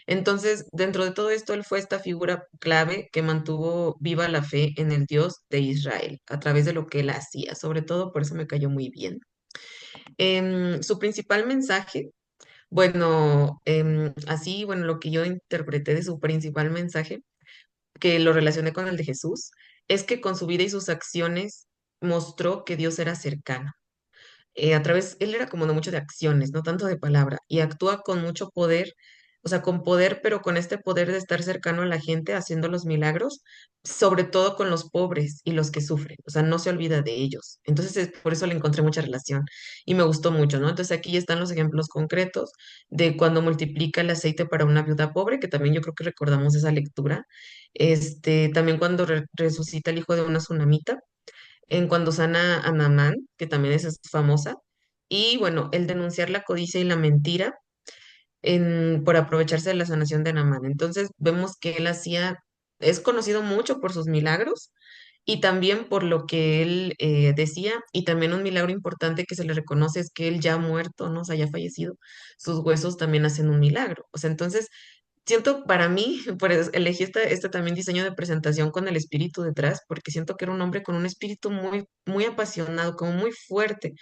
Entonces, dentro de todo esto, él fue esta figura clave que mantuvo viva la fe en el Dios de Israel a través de lo que él hacía. Sobre todo, por eso me cayó muy bien. Su principal mensaje, bueno, así, bueno, lo que yo interpreté de su principal mensaje, que lo relacioné con el de Jesús, es que con su vida y sus acciones mostró que Dios era cercano. Él era como de mucho de acciones, no tanto de palabra, y actúa con mucho poder, o sea, con poder, pero con este poder de estar cercano a la gente haciendo los milagros, sobre todo con los pobres y los que sufren, o sea, no se olvida de ellos. Entonces, por eso le encontré mucha relación y me gustó mucho, ¿no? Entonces, aquí están los ejemplos concretos de cuando multiplica el aceite para una viuda pobre, que también yo creo que recordamos esa lectura. También cuando resucita el hijo de una tsunamita, en cuando sana a Naamán, que también es famosa, y bueno, el denunciar la codicia y la mentira por aprovecharse de la sanación de Naamán. Entonces vemos que él es conocido mucho por sus milagros y también por lo que él decía, y también un milagro importante que se le reconoce es que él ya muerto, ¿no? O sea, ya fallecido, sus huesos también hacen un milagro. O sea, entonces siento para mí, por eso elegí este también diseño de presentación con el espíritu detrás, porque siento que era un hombre con un espíritu muy apasionado, como muy fuerte.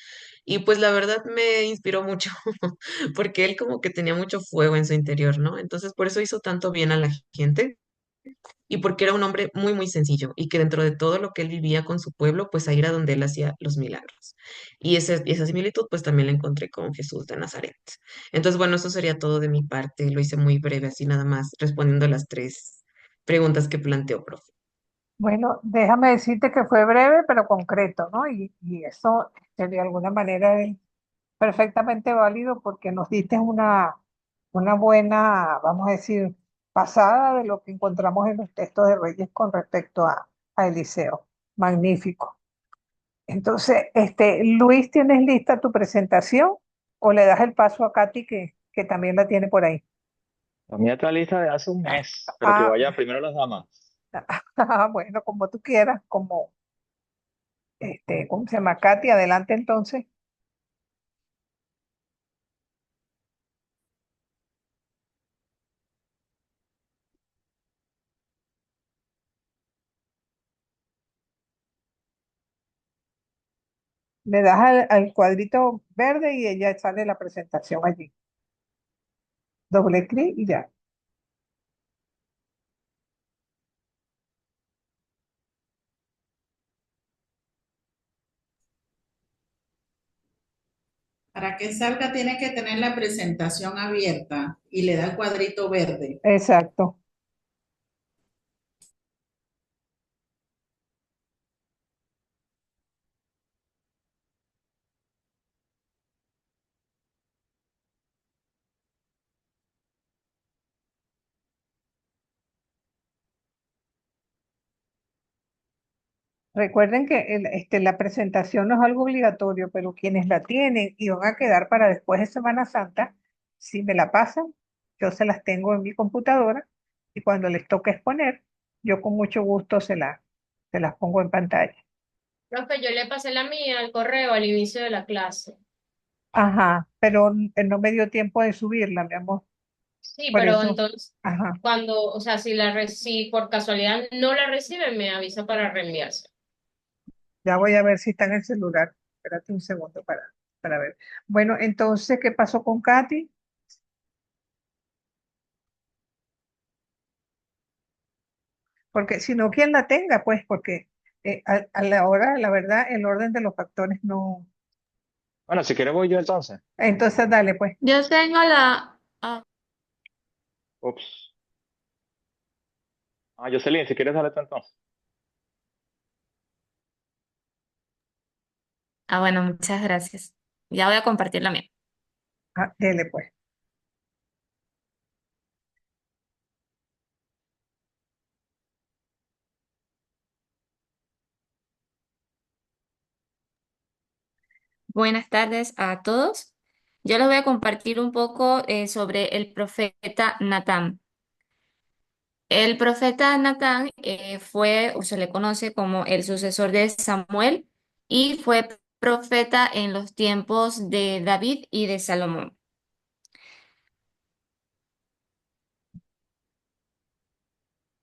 Y pues la verdad me inspiró mucho, porque él como que tenía mucho fuego en su interior, ¿no? Entonces por eso hizo tanto bien a la gente y porque era un hombre muy sencillo y que dentro de todo lo que él vivía con su pueblo, pues ahí era donde él hacía los milagros. Y esa similitud pues también la encontré con Jesús de Nazaret. Entonces, bueno, eso sería todo de mi parte. Lo hice muy breve, así nada más, respondiendo a las tres preguntas que planteó, profe. Bueno, déjame decirte que fue breve pero concreto, ¿no? Y eso de alguna manera es perfectamente válido porque nos diste una buena, vamos a decir, pasada de lo que encontramos en los textos de Reyes con respecto a Eliseo. Magnífico. Entonces, Luis, ¿tienes lista tu presentación o le das el paso a Katy que también la tiene por ahí? La mía está lista de hace un mes, pero que Ah, vayan primero las damas. bueno, como tú quieras, como, ¿cómo se llama? Katy, adelante entonces. Le das al cuadrito verde y ella sale la presentación allí. Doble clic y ya. Para que salga tiene que tener la presentación abierta y le da el cuadrito verde. Exacto. Recuerden que la presentación no es algo obligatorio, pero quienes la tienen y van a quedar para después de Semana Santa, si me la pasan, yo se las tengo en mi computadora y cuando les toque exponer, yo con mucho gusto se las pongo en pantalla. Profe, yo le pasé la mía al correo al inicio de la clase. Ajá, pero no me dio tiempo de subirla, mi amor. Sí, Por pero eso, entonces, ajá, cuando, o sea, si por casualidad no la reciben, me avisa para reenviarse. ya voy a ver si está en el celular. Espérate un segundo para ver. Bueno, entonces, ¿qué pasó con Katy? Porque si no, quien la tenga, pues, porque a la hora, la verdad, el orden de los factores no. Bueno, si quieres voy yo entonces. Entonces, dale, pues. Yo tengo la... Ups. Ah, Jocelyn, si quieres dale tú entonces. bueno, muchas gracias. Ya voy a compartir la mía. Dele, pues. Buenas tardes a todos. Yo les voy a compartir un poco sobre el profeta Natán. El profeta Natán fue, o se le conoce como el sucesor de Samuel, y fue profeta en los tiempos de David y de Salomón.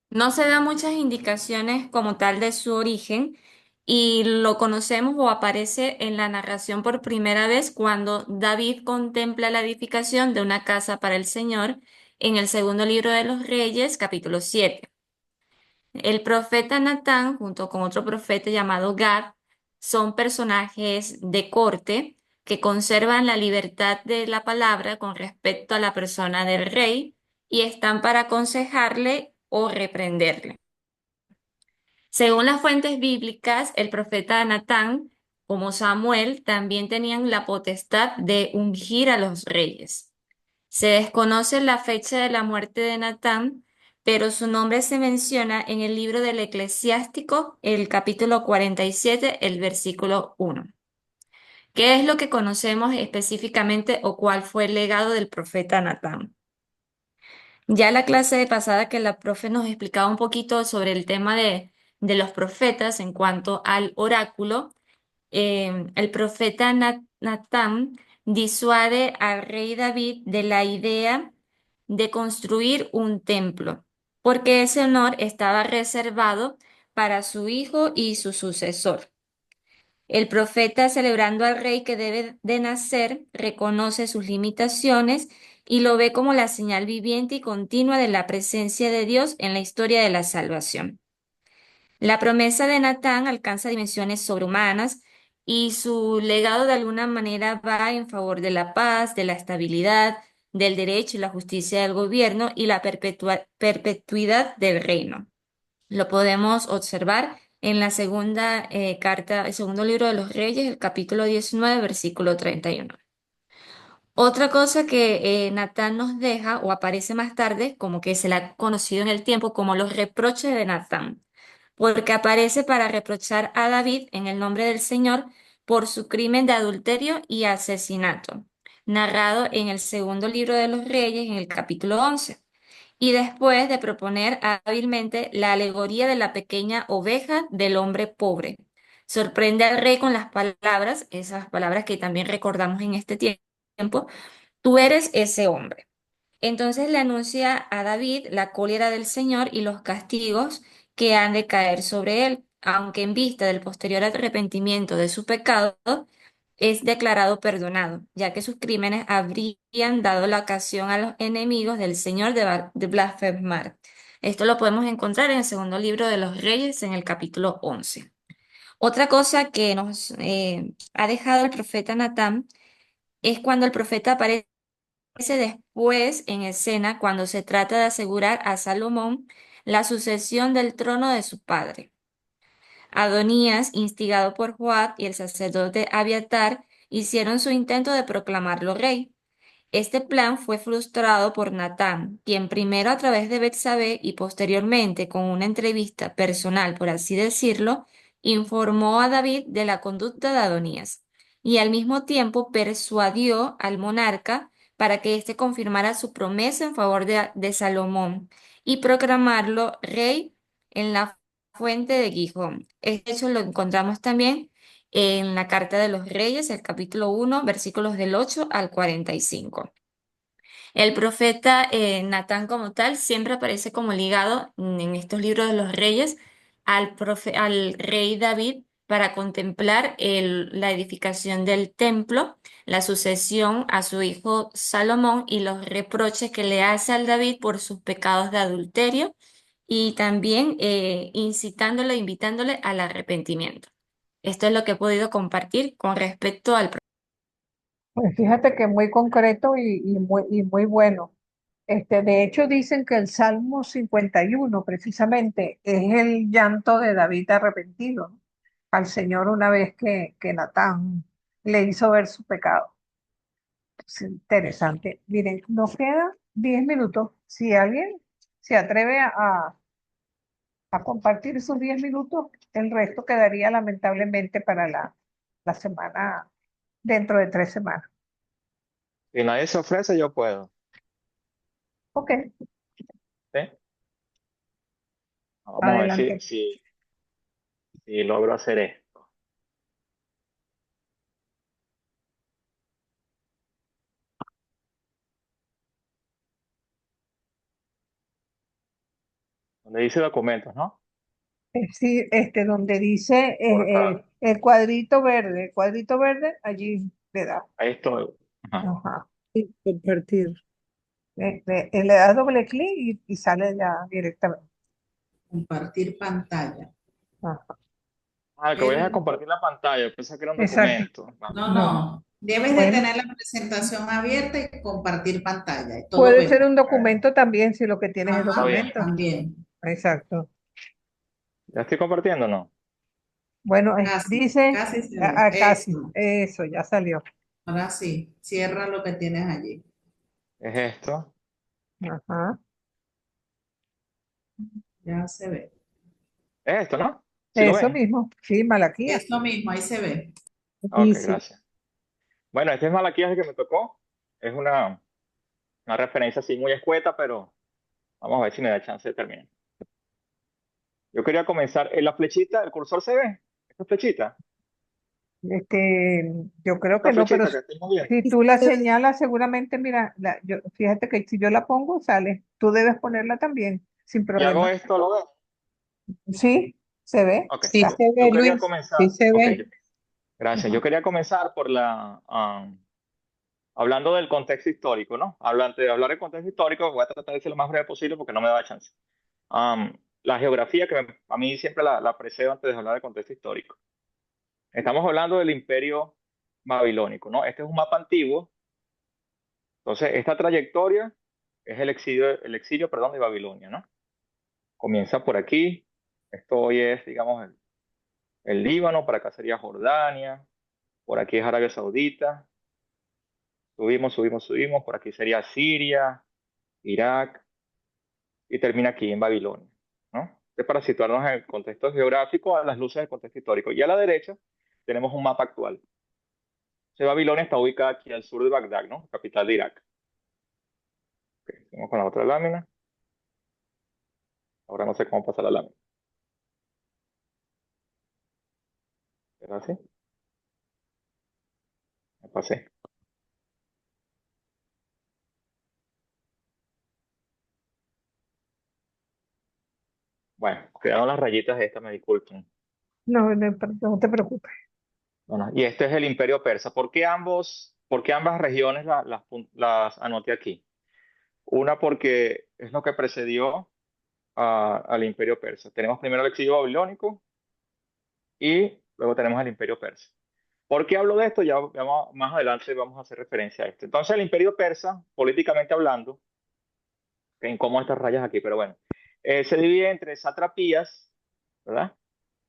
No se dan muchas indicaciones como tal de su origen y lo conocemos o aparece en la narración por primera vez cuando David contempla la edificación de una casa para el Señor en el segundo libro de los Reyes, capítulo 7. El profeta Natán, junto con otro profeta llamado Gad, son personajes de corte que conservan la libertad de la palabra con respecto a la persona del rey y están para aconsejarle o reprenderle. Según las fuentes bíblicas, el profeta Natán, como Samuel, también tenían la potestad de ungir a los reyes. Se desconoce la fecha de la muerte de Natán, pero su nombre se menciona en el libro del Eclesiástico, el capítulo 47, el versículo 1. ¿Qué es lo que conocemos específicamente o cuál fue el legado del profeta Natán? Ya la clase de pasada que la profe nos explicaba un poquito sobre el tema de los profetas en cuanto al oráculo, el profeta Natán disuade al rey David de la idea de construir un templo, porque ese honor estaba reservado para su hijo y su sucesor. El profeta, celebrando al rey que debe de nacer, reconoce sus limitaciones y lo ve como la señal viviente y continua de la presencia de Dios en la historia de la salvación. La promesa de Natán alcanza dimensiones sobrehumanas y su legado de alguna manera va en favor de la paz, de la estabilidad, del derecho y la justicia del gobierno y la perpetuidad del reino. Lo podemos observar en la segunda carta, el segundo libro de los Reyes, el capítulo 19, versículo 31. Otra cosa que Natán nos deja o aparece más tarde, como que se la ha conocido en el tiempo como los reproches de Natán, porque aparece para reprochar a David en el nombre del Señor por su crimen de adulterio y asesinato, narrado en el segundo libro de los Reyes, en el capítulo 11. Y después de proponer hábilmente la alegoría de la pequeña oveja del hombre pobre. Sorprende al rey con las palabras, esas palabras que también recordamos en este tiempo, tú eres ese hombre. Entonces le anuncia a David la cólera del Señor y los castigos que han de caer sobre él, aunque en vista del posterior arrepentimiento de su pecado, es declarado perdonado, ya que sus crímenes habrían dado la ocasión a los enemigos del Señor de blasfemar. Esto lo podemos encontrar en el segundo libro de los Reyes, en el capítulo 11. Otra cosa que nos ha dejado el profeta Natán es cuando el profeta aparece después en escena cuando se trata de asegurar a Salomón la sucesión del trono de su padre. Adonías, instigado por Joab y el sacerdote Abiatar, hicieron su intento de proclamarlo rey. Este plan fue frustrado por Natán, quien primero a través de Betsabé y posteriormente con una entrevista personal, por así decirlo, informó a David de la conducta de Adonías y al mismo tiempo persuadió al monarca para que éste confirmara su promesa en favor de Salomón y proclamarlo rey en la fuente de Gijón. Este hecho lo encontramos también en la Carta de los Reyes, el capítulo 1, versículos del 8 al 45. El profeta Natán como tal siempre aparece como ligado en estos libros de los reyes al rey David para contemplar la edificación del templo, la sucesión a su hijo Salomón y los reproches que le hace al David por sus pecados de adulterio y también incitándole, invitándole al arrepentimiento. Esto es lo que he podido compartir con respecto al Pues fíjate que muy concreto y muy bueno. De hecho, dicen que el Salmo 51 precisamente es el llanto de David arrepentido, ¿no? Al Señor una vez que Natán le hizo ver su pecado. Es interesante. Miren, nos quedan 10 minutos. Si alguien se atreve a compartir esos 10 minutos, el resto quedaría lamentablemente para la semana, dentro de 3 semanas. Si nadie se ofrece, yo puedo. Ok, ¿Sí? Vamos a ver adelante. si logro hacer esto. Donde dice documentos, ¿no? Sí, donde dice Portal. el cuadrito verde, allí le da. Ahí estoy. Ajá. Ajá. Sí, compartir. Le da doble clic y sale ya directamente. Compartir pantalla. Ajá. Ah, que voy a El- compartir la pantalla. Pensé que era un Exacto. documento. no, No. no. Debes de Bueno, tener la presentación abierta y compartir pantalla. Y todo puede ser vemos. un documento también si lo que tienes es Está Ajá, bien. documento. también. Exacto. ¿Ya estoy compartiendo o no? Bueno, Casi, dice casi se ve. casi. Eso. Eso, ya salió. Ahora sí, cierra lo que tienes allí. Es esto. Ajá. Ya se ve. Es esto, ¿no? ¿Sí lo Eso ven? mismo. Sí, Malaquías. Eso mismo, ahí se ve. Ok, Sí, sí. gracias. Bueno, este es Malaquías el que me tocó. Es una referencia así muy escueta, pero vamos a ver si me da chance de terminar. Yo quería comenzar en la flechita, el cursor se ve. Esta flechita. Yo creo Esta que no, pero flechita que estoy moviendo. si tú la señalas, seguramente, mira, fíjate que si yo la pongo, sale. Tú debes ponerla también, sin Y hago problema. esto, ¿lo ven? Sí, se ve. Ok. Sí Está. se Yo ve, quería Luis, sí comenzar. se Ok, ve. gracias. Yo quería comenzar por hablando del contexto histórico, ¿no? Antes de hablar del contexto histórico, voy a tratar de ser lo más breve posible porque no me da chance. La geografía, a mí siempre la precedo antes de hablar del contexto histórico. Estamos hablando del imperio babilónico, ¿no? Este es un mapa antiguo. Entonces, esta trayectoria es el exilio, perdón, de Babilonia, ¿no? Comienza por aquí, Esto hoy es, digamos, el Líbano, para acá sería Jordania, por aquí es Arabia Saudita, subimos, por aquí sería Siria, Irak, y termina aquí en Babilonia, ¿no? Entonces, para situarnos en el contexto geográfico, a las luces del contexto histórico. Y a la derecha tenemos un mapa actual. Entonces, Babilonia está ubicada aquí al sur de Bagdad, ¿no? Capital de Irak. Ok, seguimos con la otra lámina. Ahora no sé cómo pasar la lámina. ¿Era así? Me pasé. Bueno, quedaron las rayitas estas, me disculpen. No, no, no te preocupes. Bueno, y este es el Imperio Persa. Por qué ambas regiones las anoté aquí? Una porque es lo que precedió al Imperio Persa. Tenemos primero el exilio babilónico y luego tenemos el Imperio Persa. ¿Por qué hablo de esto? Más adelante vamos a hacer referencia a esto. Entonces, el Imperio Persa, políticamente hablando, en cómo estas rayas aquí, pero bueno, se divide entre satrapías, ¿verdad?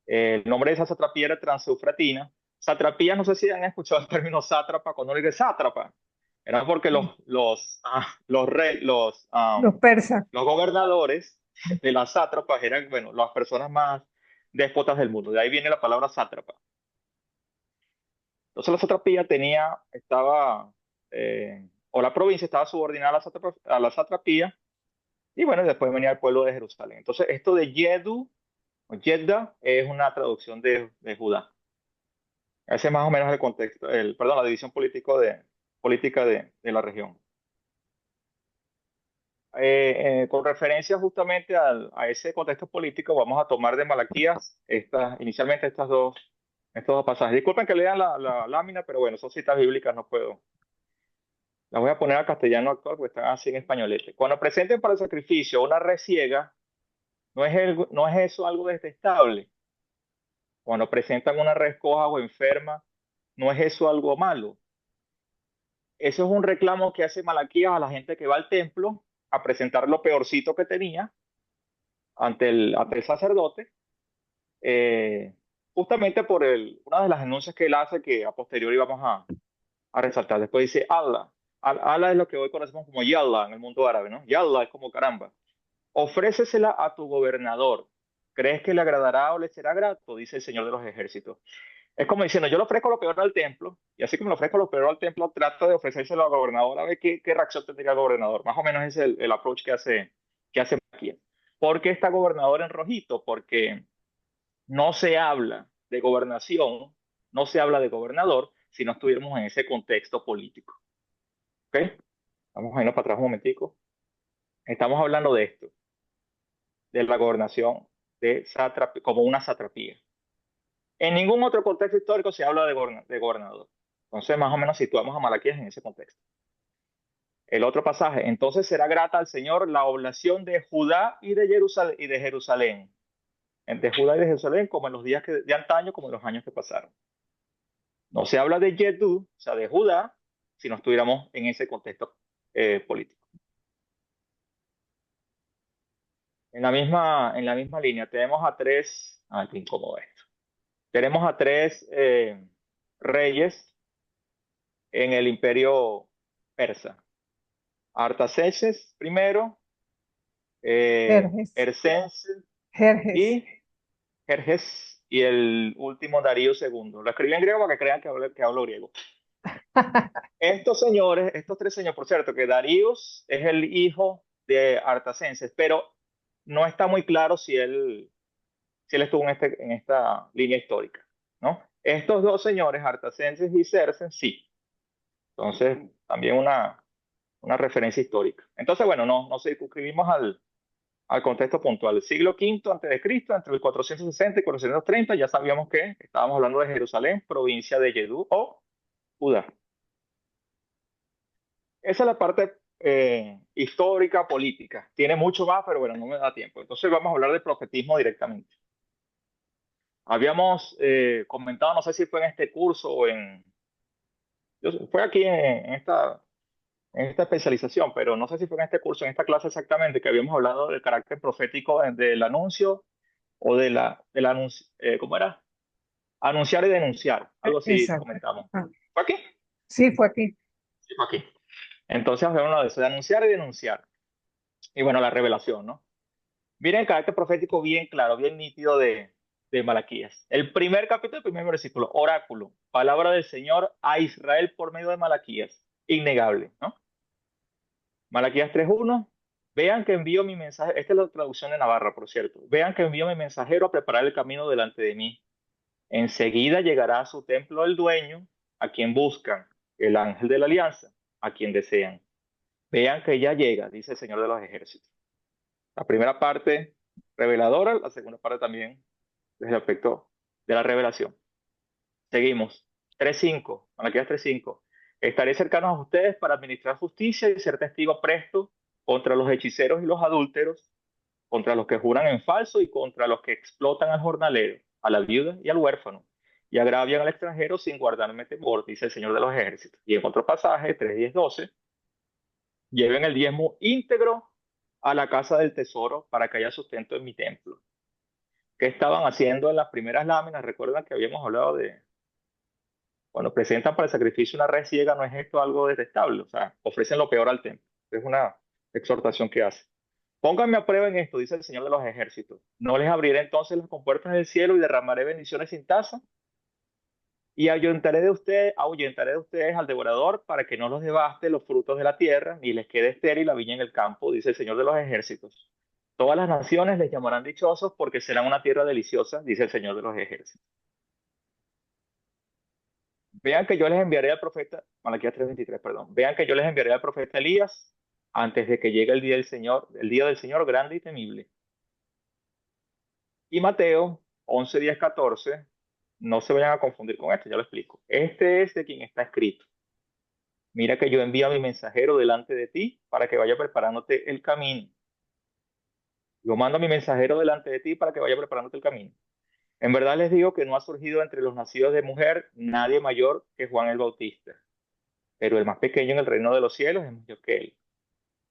El nombre de esa satrapía era Transeufratina. Satrapías, no sé si han escuchado el término sátrapa. Cuando uno dice sátrapa, era porque Los persas. los gobernadores de las sátrapas eran, bueno, las personas más déspotas del mundo. De ahí viene la palabra sátrapa. Entonces la satrapía o la provincia estaba subordinada a la satrapía, y bueno, después venía el pueblo de Jerusalén. Entonces esto de Yedu o Yedda es una traducción de Judá. Ese es más o menos el contexto, perdón, la división política de la región. Con referencia justamente a ese contexto político, vamos a tomar de Malaquías inicialmente estos dos pasajes. Disculpen que lean la lámina, pero bueno, son citas bíblicas, no puedo. Las voy a poner a castellano actual porque están así en españolete. Cuando presenten para el sacrificio una res ciega, no es eso algo detestable. Cuando presentan una res coja o enferma, no es eso algo malo. Eso es un reclamo que hace Malaquías a la gente que va al templo a presentar lo peorcito que tenía ante el sacerdote, justamente por una de las denuncias que él hace que a posteriori vamos a resaltar. Después dice Allah. Allah es lo que hoy conocemos como Yallah en el mundo árabe, ¿no? Yallah es como caramba. Ofrécesela a tu gobernador. ¿Crees que le agradará o le será grato? Dice el Señor de los ejércitos. Es como diciendo, yo le ofrezco lo peor al templo, y así como le ofrezco lo peor al templo, trato de ofrecérselo al gobernador a ver qué reacción tendría el gobernador. Más o menos ese es el approach que hace aquí. ¿Por qué está gobernador en rojito? Porque no se habla de gobernación, no se habla de gobernador si no estuviéramos en ese contexto político. ¿Ok? Vamos a irnos para atrás un momentico. Estamos hablando de esto, de la gobernación como una satrapía. En ningún otro contexto histórico se habla de gobernador. Entonces, más o menos situamos a Malaquías en ese contexto. El otro pasaje, entonces será grata al Señor la oblación de Judá y de Jerusalén. De Judá y de Jerusalén, como en los días de antaño, como en los años que pasaron. No se habla de Yedú, o sea, de Judá, si no estuviéramos en ese contexto político. En la misma línea, tenemos a tres, qué incómodo esto. Tenemos a tres reyes en el imperio persa. Artaxerxes primero, Jerjes. Ersences Jerjes. y Jerjes, y el último Darío II. Lo escribí en griego para que crean que hablo griego. Estos tres señores, por cierto, que Daríos es el hijo de Artaxerxes, pero no está muy claro si él estuvo en esta línea histórica, ¿no? Estos dos señores, Artaxerxes y Xerxes, sí. Entonces, también una referencia histórica. Entonces, bueno, nos circunscribimos al contexto puntual. Siglo V antes de Cristo, entre el 460 y 430, ya sabíamos que estábamos hablando de Jerusalén, provincia de Yedú o Judá. Esa es la parte histórica, política. Tiene mucho más, pero bueno, no me da tiempo. Entonces vamos a hablar del profetismo directamente. Habíamos comentado, no sé si fue en este curso o fue aquí en esta especialización, pero no sé si fue en este curso, en esta clase exactamente, que habíamos hablado del carácter profético del anuncio o ¿cómo era? Anunciar y denunciar, algo así Exacto. comentamos. Ah, ¿Fue aquí? sí, fue aquí. Sí, fue aquí. Entonces, vemos lo de eso, de anunciar y denunciar. Y bueno, la revelación, ¿no? Miren el carácter profético bien claro, bien nítido de Malaquías. El primer capítulo, el primer versículo, oráculo, palabra del Señor a Israel por medio de Malaquías. Innegable, ¿no? Malaquías 3:1. Vean que envío mi mensaje, esta es la traducción de Navarra, por cierto. Vean que envío mi mensajero a preparar el camino delante de mí. Enseguida llegará a su templo el dueño, a quien buscan, el ángel de la alianza, a quien desean. Vean que ya llega, dice el Señor de los ejércitos. La primera parte reveladora, la segunda parte también desde el aspecto de la revelación. Seguimos. 3:5, Malaquías 3:5. Estaré cercanos a ustedes para administrar justicia y ser testigo presto contra los hechiceros y los adúlteros, contra los que juran en falso y contra los que explotan al jornalero, a la viuda y al huérfano, y agravian al extranjero sin guardarme temor, dice el Señor de los ejércitos. Y en otro pasaje, 3:10-12, lleven el diezmo íntegro a la casa del tesoro para que haya sustento en mi templo. ¿Qué estaban haciendo en las primeras láminas? Recuerdan que habíamos hablado de, cuando presentan para el sacrificio una res ciega, no es esto algo detestable, o sea, ofrecen lo peor al templo. Es una exhortación que hace. Pónganme a prueba en esto, dice el Señor de los ejércitos. No les abriré entonces las compuertas del cielo y derramaré bendiciones sin tasa. Y ahuyentaré de ustedes al devorador para que no los devaste los frutos de la tierra, ni les quede estéril la viña en el campo, dice el Señor de los ejércitos. Todas las naciones les llamarán dichosos porque serán una tierra deliciosa, dice el Señor de los ejércitos. Vean que yo les enviaré al profeta, Malaquías 3:23, perdón. Vean que yo les enviaré al profeta Elías antes de que llegue el día del Señor grande y temible. Y Mateo 11:10-14, no se vayan a confundir con esto, ya lo explico. Este es de quien está escrito. Mira que yo envío a mi mensajero delante de ti para que vaya preparándote el camino. Yo mando a mi mensajero delante de ti para que vaya preparándote el camino. En verdad les digo que no ha surgido entre los nacidos de mujer nadie mayor que Juan el Bautista, pero el más pequeño en el reino de los cielos es mayor que él.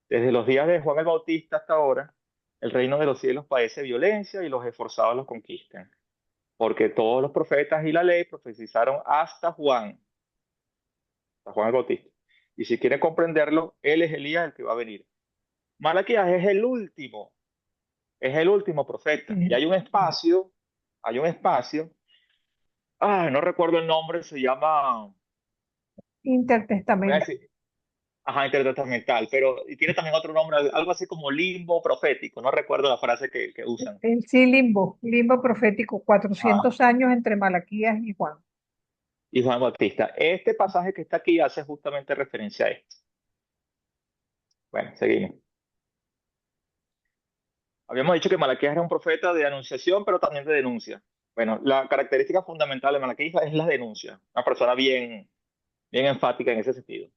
Desde los días de Juan el Bautista hasta ahora, el reino de los cielos padece violencia y los esforzados los conquistan, porque todos los profetas y la ley profetizaron hasta Juan el Bautista. Y si quieren comprenderlo, él es Elías el que va a venir. Malaquías es el último profeta. Y hay un espacio, no recuerdo el nombre, se llama, voy a Intertestamental. decir, ajá, intertestamental, pero y tiene también otro nombre, algo así como limbo profético, no recuerdo la frase que usan. Sí, limbo profético, Ah, 400 años entre Malaquías y Juan. y Juan Bautista. Este pasaje que está aquí hace justamente referencia a esto. Bueno, seguimos. Habíamos dicho que Malaquías era un profeta de anunciación, pero también de denuncia. Bueno, la característica fundamental de Malaquías es la denuncia. Una persona bien enfática en ese sentido.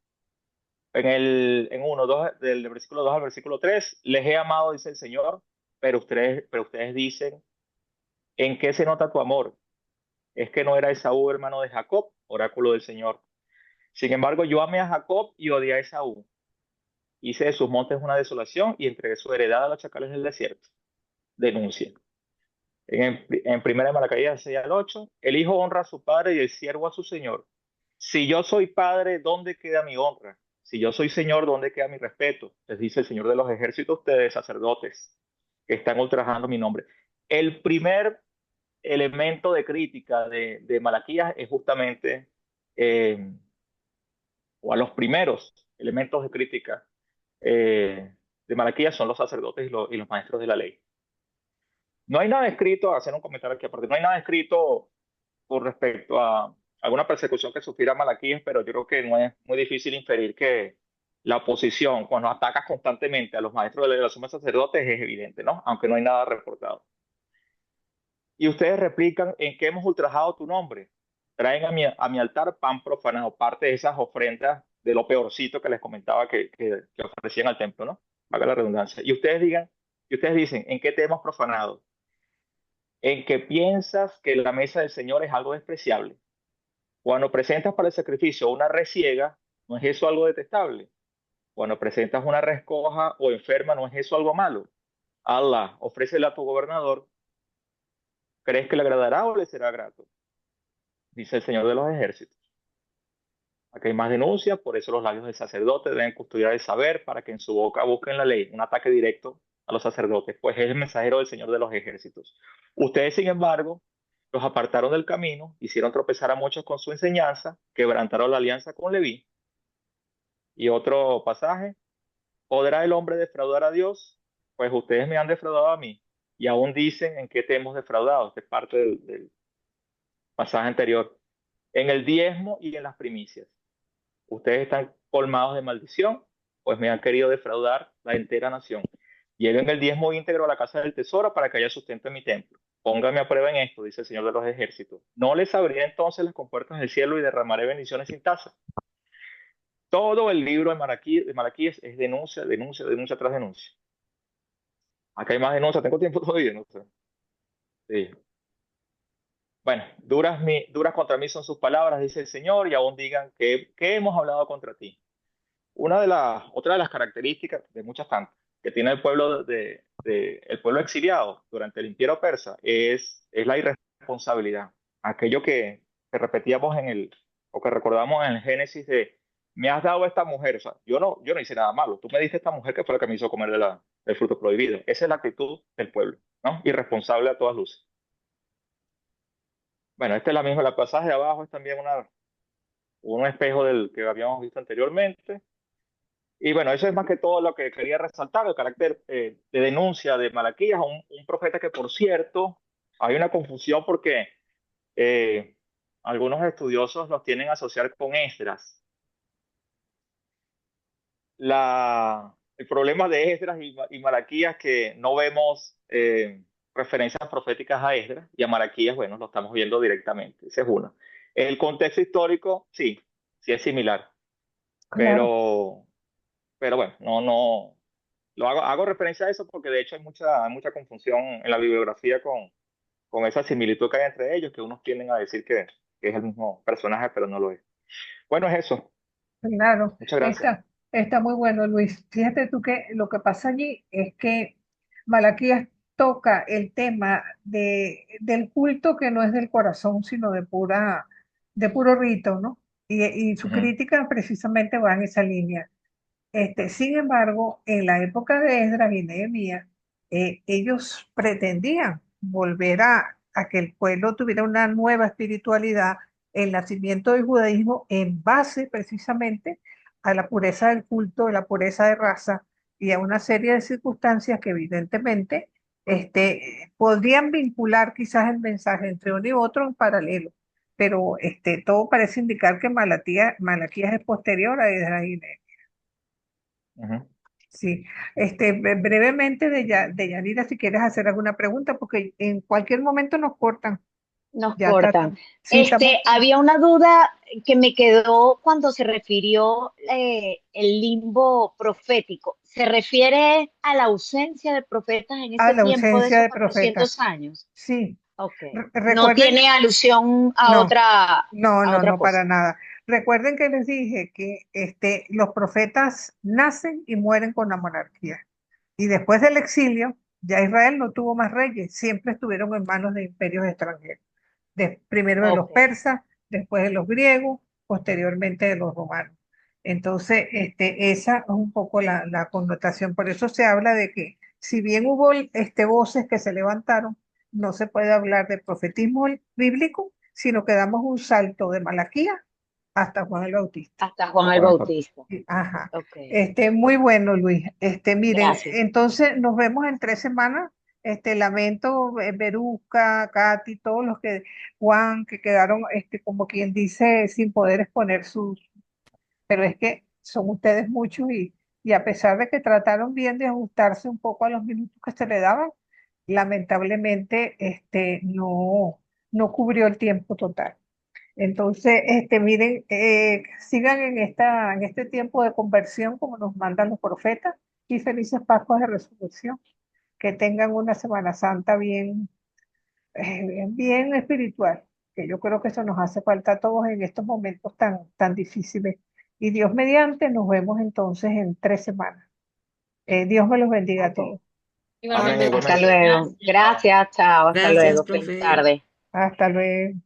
En 1, del versículo 2 al versículo 3, les he amado, dice el Señor, pero ustedes dicen, ¿en qué se nota tu amor? Es que no era Esaú hermano de Jacob, oráculo del Señor. Sin embargo, yo amé a Jacob y odié a Esaú. Hice de sus montes una desolación y entregué su heredad a los chacales del desierto. Denuncia. En primera de Malaquías 6 al 8, el hijo honra a su padre y el siervo a su señor. Si yo soy padre, ¿dónde queda mi honra? Si yo soy señor, ¿dónde queda mi respeto? Les dice el Señor de los ejércitos, ustedes, sacerdotes, que están ultrajando mi nombre. El primer elemento de crítica de Malaquías es justamente, o a los primeros elementos de crítica de Malaquías son los sacerdotes y los maestros de la ley. No hay nada escrito, hacer un comentario aquí aparte, no hay nada escrito con respecto a alguna persecución que sufriera Malaquías, pero yo creo que no es muy difícil inferir que la oposición, cuando atacas constantemente a los maestros de la suma sacerdotes, es evidente, ¿no? Aunque no hay nada reportado. Y ustedes replican, ¿en qué hemos ultrajado tu nombre? Traen a mi altar pan profanado, parte de esas ofrendas de lo peorcito que les comentaba que ofrecían al templo, ¿no? Haga la redundancia. Y ustedes dicen, ¿en qué te hemos profanado? En que piensas que la mesa del Señor es algo despreciable. Cuando presentas para el sacrificio una res ciega, ¿no es eso algo detestable? Cuando presentas una res coja o enferma, ¿no es eso algo malo? Allah, ofrécele a tu gobernador ¿Crees que le agradará o le será grato? Dice el Señor de los ejércitos. Aquí hay más denuncias, por eso los labios del sacerdote deben custodiar el saber para que en su boca busquen la ley, un ataque directo a los sacerdotes, pues es el mensajero del Señor de los ejércitos. Ustedes, sin embargo, los apartaron del camino, hicieron tropezar a muchos con su enseñanza, quebrantaron la alianza con Leví. Y otro pasaje, ¿podrá el hombre defraudar a Dios? Pues ustedes me han defraudado a mí y aún dicen en qué te hemos defraudado. Esta es parte del pasaje anterior. En el diezmo y en las primicias. Ustedes están colmados de maldición, pues me han querido defraudar la entera nación. Lleven el diezmo íntegro a la casa del tesoro para que haya sustento en mi templo. Póngame a prueba en esto, dice el Señor de los ejércitos. ¿No les abriré entonces las compuertas del cielo y derramaré bendiciones sin tasa? Todo el libro de Malaquías es denuncia, denuncia, denuncia tras denuncia. Acá hay más denuncias, tengo tiempo todavía, no sé. Sí. Bueno, duras contra mí son sus palabras, dice el Señor, y aún digan que hemos hablado contra ti. Otra de las características, de muchas tantas, que tiene el pueblo, el pueblo exiliado durante el imperio persa es la irresponsabilidad. Aquello que repetíamos o que recordamos en el Génesis de, me has dado esta mujer, o sea, yo no hice nada malo, tú me diste esta mujer que fue la que me hizo comer del fruto prohibido. Esa es la actitud del pueblo, ¿no? Irresponsable a todas luces. Bueno, esta es la misma, la pasaje de abajo es también un espejo del que habíamos visto anteriormente. Y bueno, eso es más que todo lo que quería resaltar, el carácter de denuncia de Malaquías, un profeta que, por cierto, hay una confusión porque eh, algunos estudiosos los tienen a asociar con Esdras. El problema de Esdras y Malaquías que no vemos referencias proféticas a Esdras y a Malaquías, bueno, lo estamos viendo directamente, esa es una. El contexto histórico, sí es similar, Claro. pero, pero bueno, no. Hago referencia a eso porque de hecho hay mucha confusión en la bibliografía con esa similitud que hay entre ellos, que unos tienden a decir que es el mismo personaje, pero no lo es. Bueno, es eso. Claro, Muchas gracias. está muy bueno, Luis. Fíjate tú que lo que pasa allí es que Malaquías toca el tema del culto que no es del corazón, sino de puro rito, ¿no? Y su Ujú, crítica precisamente va en esa línea. Sin embargo, en la época de Esdras y Nehemías, ellos pretendían volver a que el pueblo tuviera una nueva espiritualidad, el nacimiento del judaísmo en base precisamente a la pureza del culto, a la pureza de raza y a una serie de circunstancias que evidentemente podrían vincular quizás el mensaje entre uno y otro en paralelo, pero todo parece indicar que Malaquías es posterior a Esdras y Nehemías. ujú. Sí, brevemente de Yanira, si quieres hacer alguna pregunta, porque en cualquier momento nos cortan. Nos Ya está. cortan. Sí, estamos. Había una duda que me quedó cuando se refirió el limbo profético. ¿Se refiere a la ausencia de profetas en A ese la tiempo de ausencia esos de profetas. 400 años? Sí, Ok. No recuerden, tiene alusión no, a otra no, para cosa. nada. Recuerden que les dije que los profetas nacen y mueren con la monarquía. Y después del exilio, ya Israel no tuvo más reyes, siempre estuvieron en manos de imperios extranjeros. Primero de los Ok. persas, después de los griegos, posteriormente de los romanos. Entonces, esa es un poco la connotación. Por eso se habla de que si bien hubo voces que se levantaron, no se puede hablar de profetismo bíblico, sino que damos un salto de Malaquía hasta Juan el Bautista. Hasta Juan el Bueno, está- Bautista. Ajá. Ok. Muy bueno, Luis. Miren, Gracias. entonces nos vemos en 3 semanas. Lamento, Verusca, Katy, todos los Juan, que quedaron, como quien dice, sin poder exponer pero es que son ustedes muchos y a pesar de que trataron bien de ajustarse un poco a los minutos que se le daban, lamentablemente, no cubrió el tiempo total. Entonces, miren, sigan en este tiempo de conversión como nos mandan los profetas y felices Pascuas de Resurrección. Que tengan una Semana Santa bien espiritual, que yo creo que eso nos hace falta a todos en estos momentos tan difíciles. Y Dios mediante, nos vemos entonces en 3 semanas. Dios me los bendiga a Ok. todos. Amén, Igualmente, Hasta igualmente. profe. luego. Gracias. Gracias, chao, hasta Gracias, luego. Feliz profe. tarde. Hasta luego.